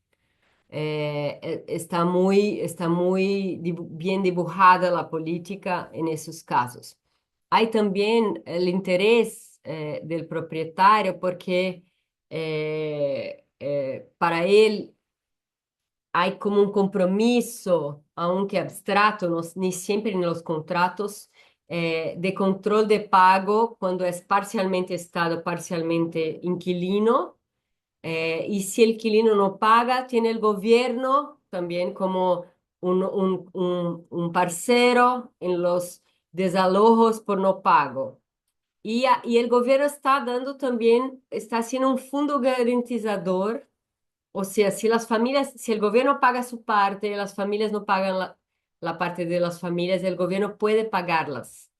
Está muy bien dibujada la política en esos casos. Hay también el interés del propietario porque para él hay como un compromiso, aunque abstrato, ni siempre en los contratos, de control de pago cuando es parcialmente Estado, parcialmente inquilino. Y si el inquilino no paga, tiene el gobierno también como un parcero en los desalojos por no pago. Y el gobierno está dando también, está haciendo un fondo garantizador, o sea, si las familias, si el gobierno paga su parte, las familias no pagan la parte de las familias, el gobierno puede pagarlas.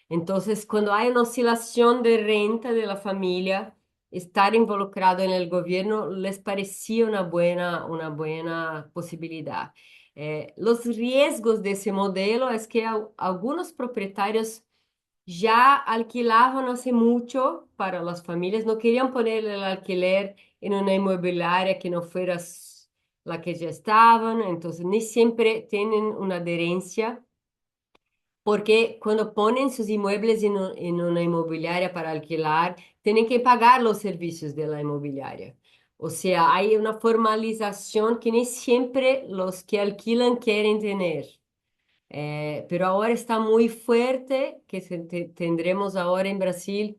Entonces, cuando hay una oscilación de renta de la familia, estar involucrado en el gobierno les parecía una buena posibilidad. Los riesgos de ese modelo es que algunos propietarios ya alquilaban hace mucho para las familias, no querían poner el alquiler en una inmobiliaria que no fuera la que ya estaban, entonces ni siempre tienen una adherencia, porque cuando ponen sus inmuebles en una inmobiliaria para alquilar, tienen que pagar los servicios de la inmobiliaria. O sea, hay una formalización que ni siempre los que alquilan quieren tener. Pero ahora está muy fuerte, que tendremos ahora en Brasil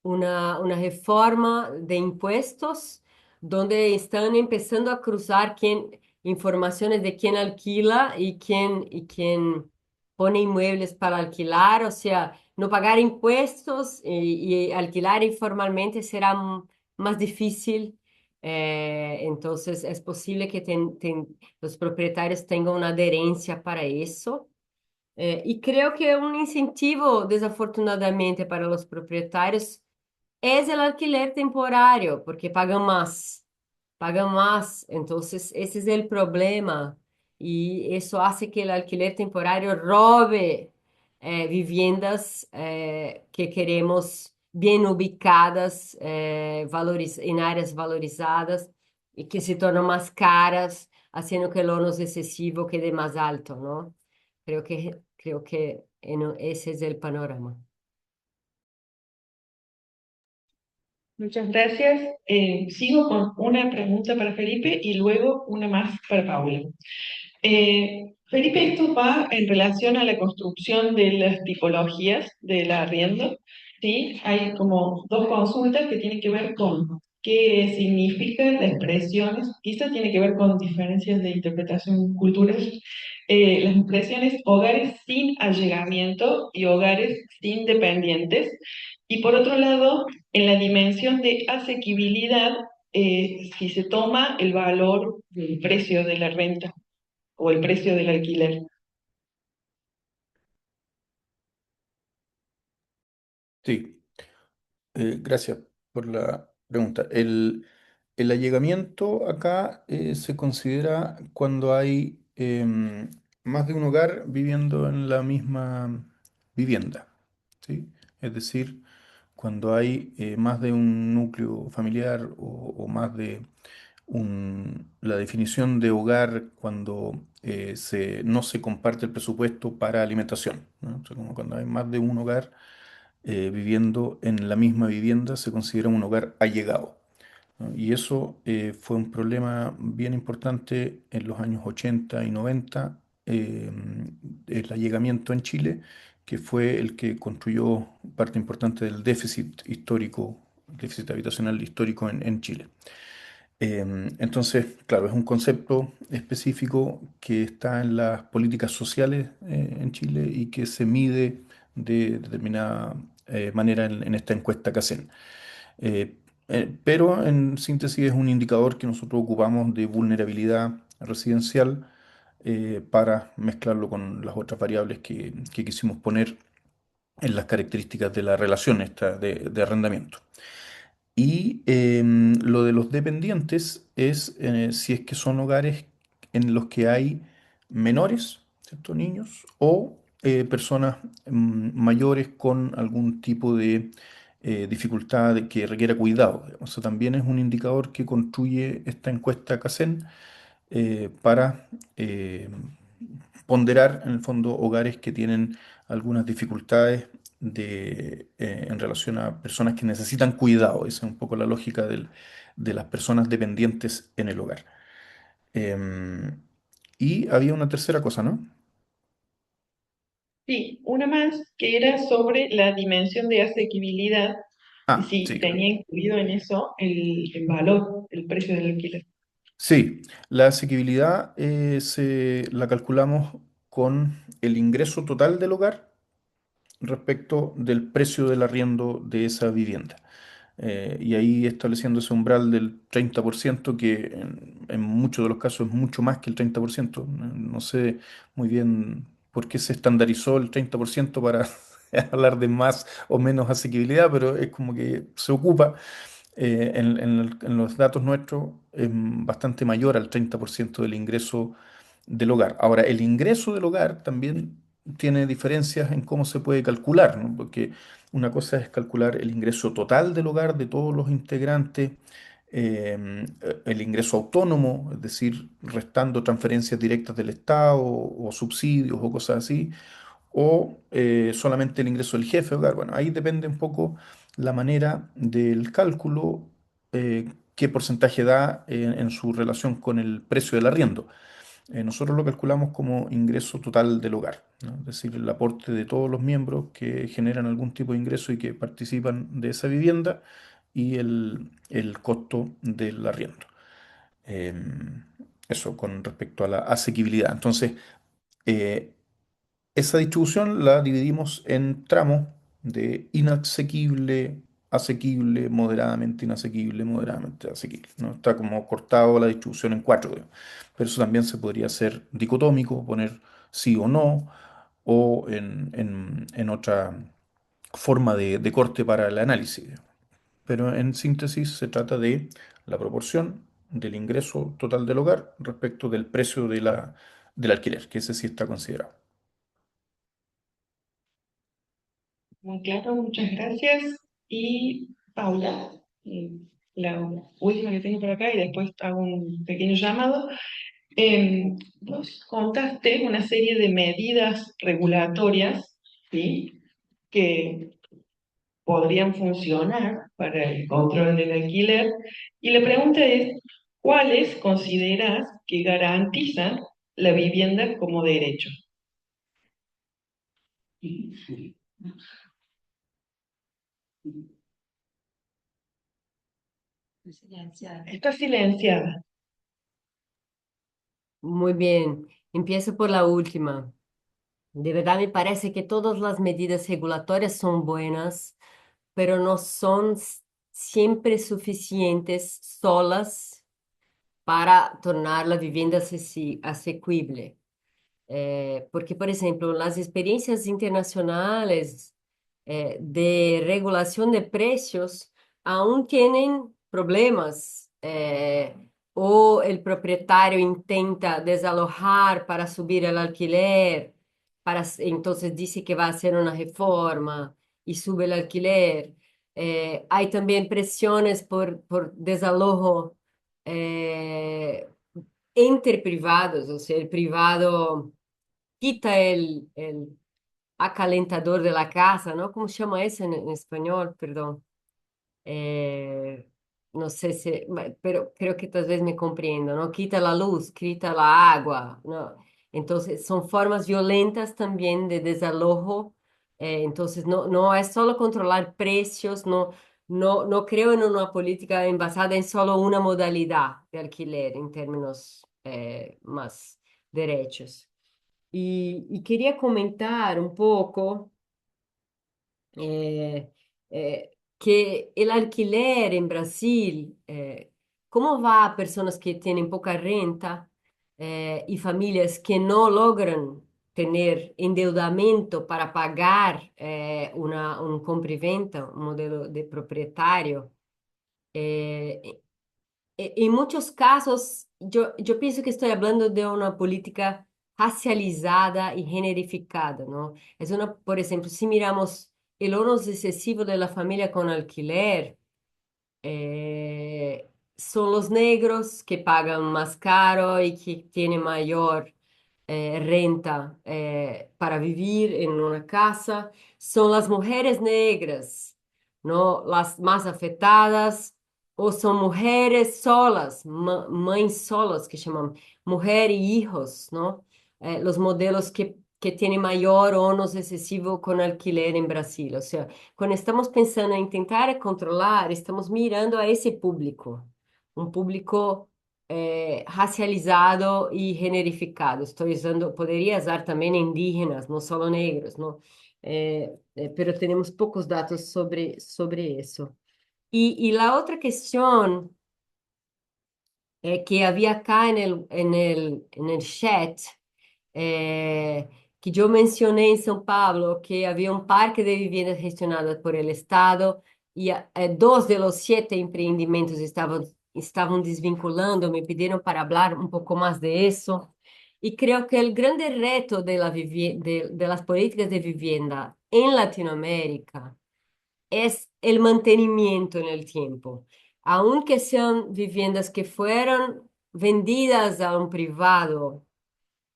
una reforma de impuestos, donde están empezando a cruzar informaciones de quién alquila y quién pone inmuebles para alquilar, o sea, no pagar impuestos y alquilar informalmente será más difícil. Entonces, es posible que los propietarios tengan una adherencia para eso. Y creo que un incentivo, desafortunadamente, para los propietarios es el alquiler temporario, porque pagan más, entonces ese es el problema y eso hace que el alquiler temporario robe viviendas que queremos bien ubicadas, en áreas valorizadas y que se tornan más caras, haciendo que el ônus excesivo quede más alto, ¿no? Creo que ese es el panorama. Muchas gracias. Sigo con una pregunta para Felipe y luego una más para Paula. Felipe, esto va en relación a la construcción de las tipologías del arriendo, ¿sí? Hay como dos consultas que tienen que ver con qué significan las expresiones, quizá tiene que ver con diferencias de interpretación cultural, las expresiones hogares sin allegamiento y hogares sin dependientes, y por otro lado, en la dimensión de asequibilidad, si se toma el valor del precio de la renta o el precio del alquiler. Sí, gracias por la pregunta. El allegamiento acá se considera cuando hay más de un hogar viviendo en la misma vivienda, ¿sí? Es decir, cuando hay más de un núcleo familiar o más de la definición de hogar cuando no se comparte el presupuesto para alimentación, ¿no? O sea, como cuando hay más de un hogar viviendo en la misma vivienda se considera un hogar allegado. ¿no? Y eso fue un problema bien importante en los años 80 y 90, el allegamiento en Chile, que fue el que construyó parte importante del déficit histórico, déficit habitacional histórico en Chile. Entonces, claro, es un concepto específico que está en las políticas sociales en Chile y que se mide de determinada manera en esta encuesta que hacen. Eh, pero en síntesis es un indicador que nosotros ocupamos de vulnerabilidad residencial para mezclarlo con las otras variables que quisimos poner en las características de la relación esta de arrendamiento. Y lo de los dependientes es si es que son hogares en los que hay menores, ¿cierto? Niños o personas mayores con algún tipo de dificultad que requiera cuidado. Digamos. Eso también es un indicador que construye esta encuesta CACEN para ponderar, en el fondo, hogares que tienen algunas dificultades en relación a personas que necesitan cuidado. Esa es un poco la lógica de las personas dependientes en el hogar. Em, y había una tercera cosa, ¿no? Sí, una más que era sobre la dimensión de asequibilidad y Ah, si sí, claro. tenía incluido en eso el valor, el precio del alquiler. Sí, la asequibilidad la calculamos con el ingreso total del hogar respecto del precio del arriendo de esa vivienda. Y ahí estableciendo ese umbral del 30%, que en muchos de los casos es mucho más que el 30%. No sé muy bien por qué se estandarizó el 30% para hablar de más o menos asequibilidad, pero es como que se ocupa. En los datos nuestros es bastante mayor al 30% del ingreso del hogar. Ahora, el ingreso del hogar también tiene diferencias en cómo se puede calcular, ¿no? Porque una cosa es calcular el ingreso total del hogar de todos los integrantes, el ingreso autónomo, es decir, restando transferencias directas del Estado o subsidios o cosas así, o solamente el ingreso del jefe de hogar. Bueno, ahí depende un poco la manera del cálculo, qué porcentaje da en su relación con el precio del arriendo. Nosotros lo calculamos como ingreso total del hogar, ¿no? Es decir, el aporte de todos los miembros que generan algún tipo de ingreso y que participan de esa vivienda y el costo del arriendo. Em, Eso con respecto a la asequibilidad. Entonces, eh, esa distribución la dividimos en tramos de inasequible, asequible, moderadamente inasequible, moderadamente asequible, ¿no? Está como cortado la distribución en cuatro, digamos. Pero eso también se podría hacer dicotómico, poner sí o no, o en otra forma de corte para el análisis, digamos. Pero en síntesis se trata de la proporción del ingreso total del hogar respecto del precio del alquiler, que ese sí está considerado. Muy claro, muchas gracias. Y Paula, la última que tengo por acá y después hago un pequeño llamado. Vos contaste una serie de medidas regulatorias, ¿sí? Que podrían funcionar para el control del alquiler. Y la pregunta es, ¿cuáles consideras que garantizan la vivienda como derecho? Está silenciada. Muy bien, empiezo por la última. De verdad me parece que todas las medidas regulatorias son buenas, pero no son siempre suficientes solas para tornar la vivienda asequible. Porque, por ejemplo, las experiencias internacionales de regulación de precios aún tienen problemas. O el propietario intenta desalojar para subir el alquiler, entonces dice que va a hacer una reforma y sube el alquiler. Hay también presiones por desalojo eh, entre privados, o sea, el privado quita el acalentador de la casa, ¿no? ¿Cómo se llama eso en español? Perdón. Eh, no sé si, pero creo que tal vez me comprendo, ¿no? Quita la luz, quita la agua, ¿no? Entonces son formas violentas también de desalojo. Entonces no es solo controlar precios, no creo en una política basada en solo una modalidad de alquiler en términos más derechos. Y quería comentar un poco eh, que el alquiler en Brasil, ¿cómo va a personas que tienen poca renta y familias que no logran tener endeudamiento para pagar un compra y venta, un modelo de propietario? Eh, en muchos casos, yo pienso que estoy hablando de una política racializada y generificada, ¿no? Es una, por ejemplo, si miramos el onus excesivo de la familia con alquiler, son los negros que pagan más caro y que tienen mayor renta para vivir en una casa. Son las mujeres negras, ¿no? Las más afectadas, o son mujeres solas, mães solas, que llaman mujer y hijos, ¿no? Los modelos que tienen mayor onus excesivo con alquiler en Brasil. O sea, cuando estamos pensando en intentar controlar, estamos mirando a ese público, un público racializado y generificado. Estoy usando, podría usar también indígenas, no solo negros, ¿no? Pero tenemos pocos datos sobre eso. Y la otra cuestión que había acá en el chat, que yo mencioné en São Paulo, que había un parque de viviendas gestionadas por el Estado y dos de los 7 emprendimientos estaban desvinculando, me pidieron para hablar un poco más de eso. Y creo que el grande reto de las políticas de vivienda en Latinoamérica es el mantenimiento en el tiempo. Aunque sean viviendas que fueron vendidas a un privado,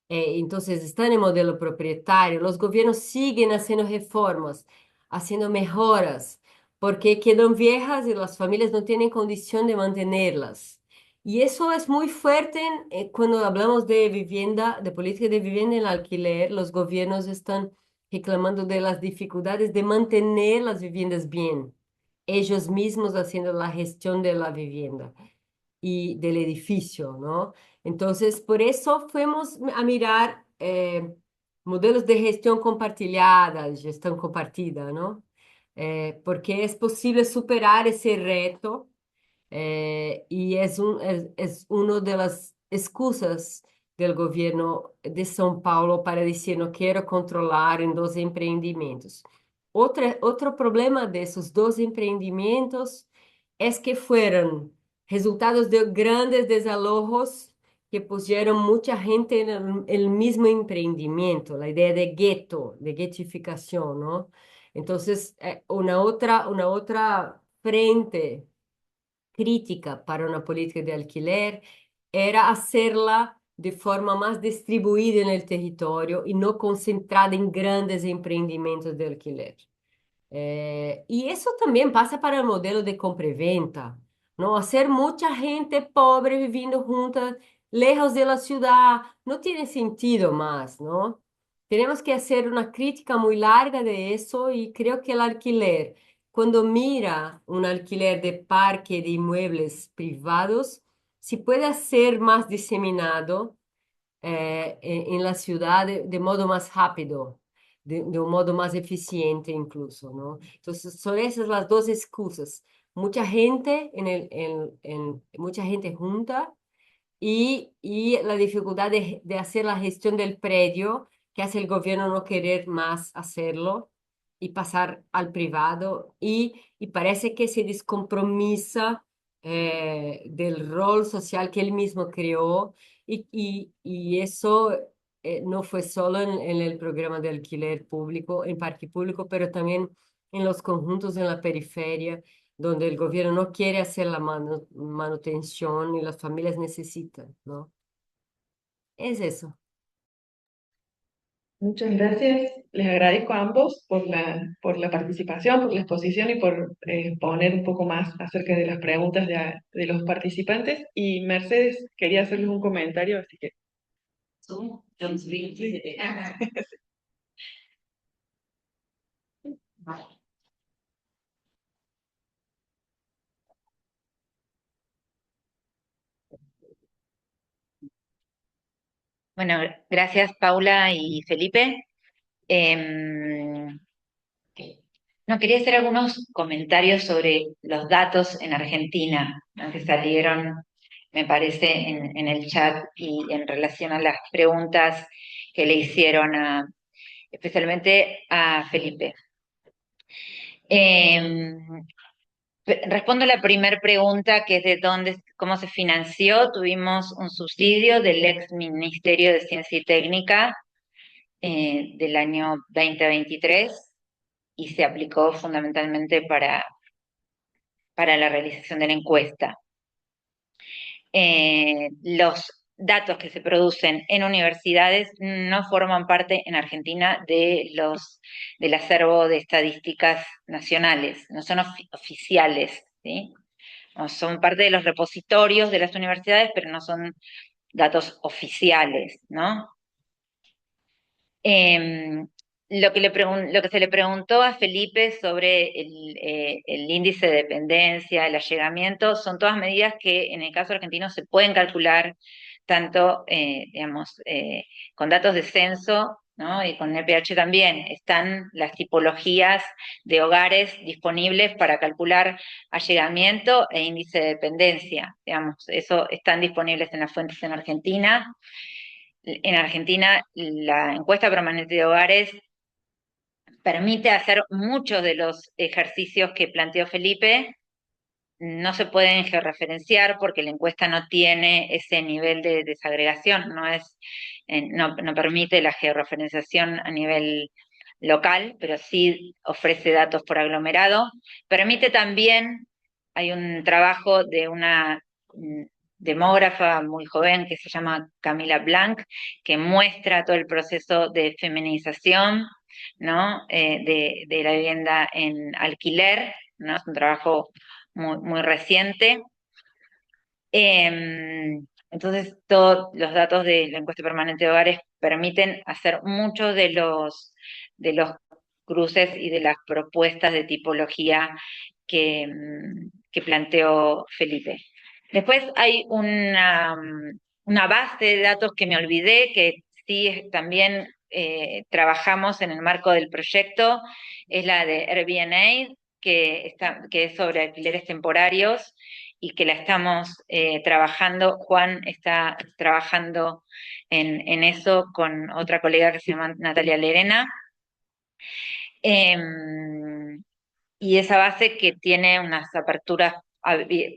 entonces están en modelo propietario, los gobiernos siguen haciendo reformas, haciendo mejoras, porque quedan viejas y las familias no tienen condición de mantenerlas. Y eso es muy fuerte cuando hablamos de vivienda, de política de vivienda en el alquiler, los gobiernos están reclamando de las dificultades de mantener las viviendas bien, ellos mismos haciendo la gestión de la vivienda y del edificio, ¿no? Entonces, por eso fuimos a mirar modelos de gestión compartida, ¿no? Porque es posible superar ese reto y es una de las excusas del gobierno de São Paulo para decir no quiero controlar en dos empreendimentos. Otro problema de esos dos empreendimentos es que fueron resultados de grandes desalojos que pusieron mucha gente en el mismo emprendimiento, la idea de gueto, de guetificación, ¿no? Entonces, una otra frente crítica para una política de alquiler era hacerla de forma más distribuida en el territorio y no concentrada en grandes emprendimientos de alquiler. Y eso también pasa para el modelo de compra y venta, ¿no? Hacer mucha gente pobre viviendo juntas, lejos de la ciudad, no tiene sentido más, ¿no? Tenemos que hacer una crítica muy larga de eso y creo que el alquiler, cuando mira un alquiler de parque de inmuebles privados, si puede ser más diseminado en la ciudad de modo más rápido, de un modo más eficiente incluso, ¿no? Entonces, son esas las dos excusas. Mucha gente mucha gente junta y la dificultad de hacer la gestión del predio, que hace el gobierno no querer más hacerlo y pasar al privado, y parece que se descompromisa del rol social que él mismo creó, y eso no fue solo en el programa de alquiler público, en parque público, pero también en los conjuntos en la periferia donde el gobierno no quiere hacer la manutención y las familias necesitan, ¿no? Es eso. Muchas gracias. Les agradezco a ambos por la participación, por la exposición y por poner un poco más acerca de las preguntas de los participantes. Y Mercedes quería hacerles un comentario, así que... Sí. Bueno, gracias Paula y Felipe. Em, no, quería hacer algunos comentarios sobre los datos en Argentina, ¿no? Que salieron, me parece, en el chat y en relación a las preguntas que le hicieron especialmente a Felipe. Em, Respondo a la primera pregunta, que es de dónde, cómo se financió. Tuvimos un subsidio del ex Ministerio de Ciencia y Técnica del año 2023 y se aplicó fundamentalmente para la realización de la encuesta. Los datos que se producen en universidades no forman parte en Argentina del acervo de estadísticas nacionales, no son oficiales, ¿sí? No, son parte de los repositorios de las universidades, pero no son datos oficiales, ¿no? Em, lo que se le preguntó a Felipe sobre el índice de dependencia, el allegamiento, son todas medidas que en el caso argentino se pueden calcular tanto, digamos, con datos de censo, ¿no? Y con el PH también. Están las tipologías de hogares disponibles para calcular allegamiento e índice de dependencia. Digamos, eso están disponibles en las fuentes en Argentina. En Argentina, la encuesta permanente de hogares permite hacer muchos de los ejercicios que planteó Felipe. No se pueden georreferenciar porque la encuesta no tiene ese nivel de desagregación, no permite la georreferenciación a nivel local, pero sí ofrece datos por aglomerado. Permite también, hay un trabajo de una demógrafa muy joven que se llama Camila Blanc, que muestra todo el proceso de feminización, ¿no? De la vivienda en alquiler, ¿no? Es un trabajo muy reciente. Entonces, todos los datos de la encuesta permanente de hogares permiten hacer muchos de los cruces y de las propuestas de tipología que planteó Felipe. Después hay una base de datos que me olvidé, que sí también trabajamos en el marco del proyecto, es la de Airbnb, que es sobre alquileres temporarios y que la estamos trabajando. Juan está trabajando en eso con otra colega que se llama Natalia Lerena. Y esa base que tiene unas aperturas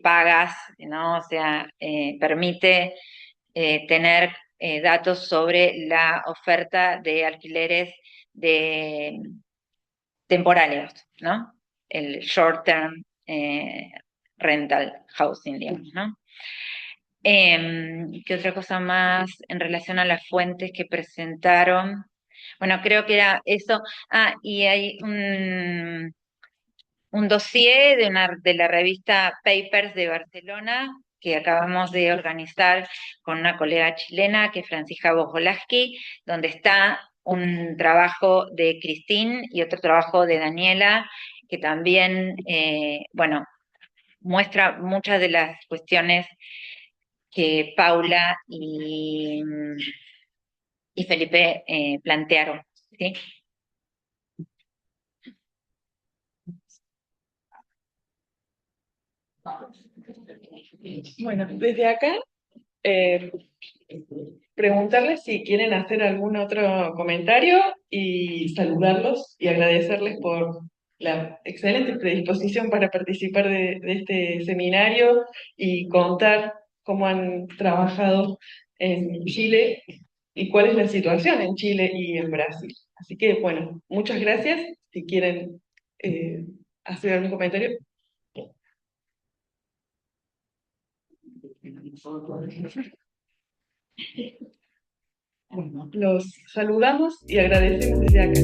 pagas, ¿no? O sea, permite tener datos sobre la oferta de alquileres de temporales, ¿no? El short term rental housing, digamos, ¿no? ¿Qué otra cosa más en relación a las fuentes que presentaron? Bueno, creo que era eso. Y hay un dossier de la revista Papers de Barcelona que acabamos de organizar con una colega chilena, que es Francisca Bojolaski, donde está un trabajo de Cristín y otro trabajo de Daniela, que también, bueno, muestra muchas de las cuestiones que Paula y Felipe plantearon, ¿sí? Bueno, desde acá, eh, preguntarles si quieren hacer algún otro comentario y saludarlos y agradecerles por la excelente predisposición para participar de este seminario y contar cómo han trabajado en Chile y cuál es la situación en Chile y en Brasil. Así que, bueno, muchas gracias. Si quieren hacer algún comentario. Bueno, los saludamos y agradecemos desde acá.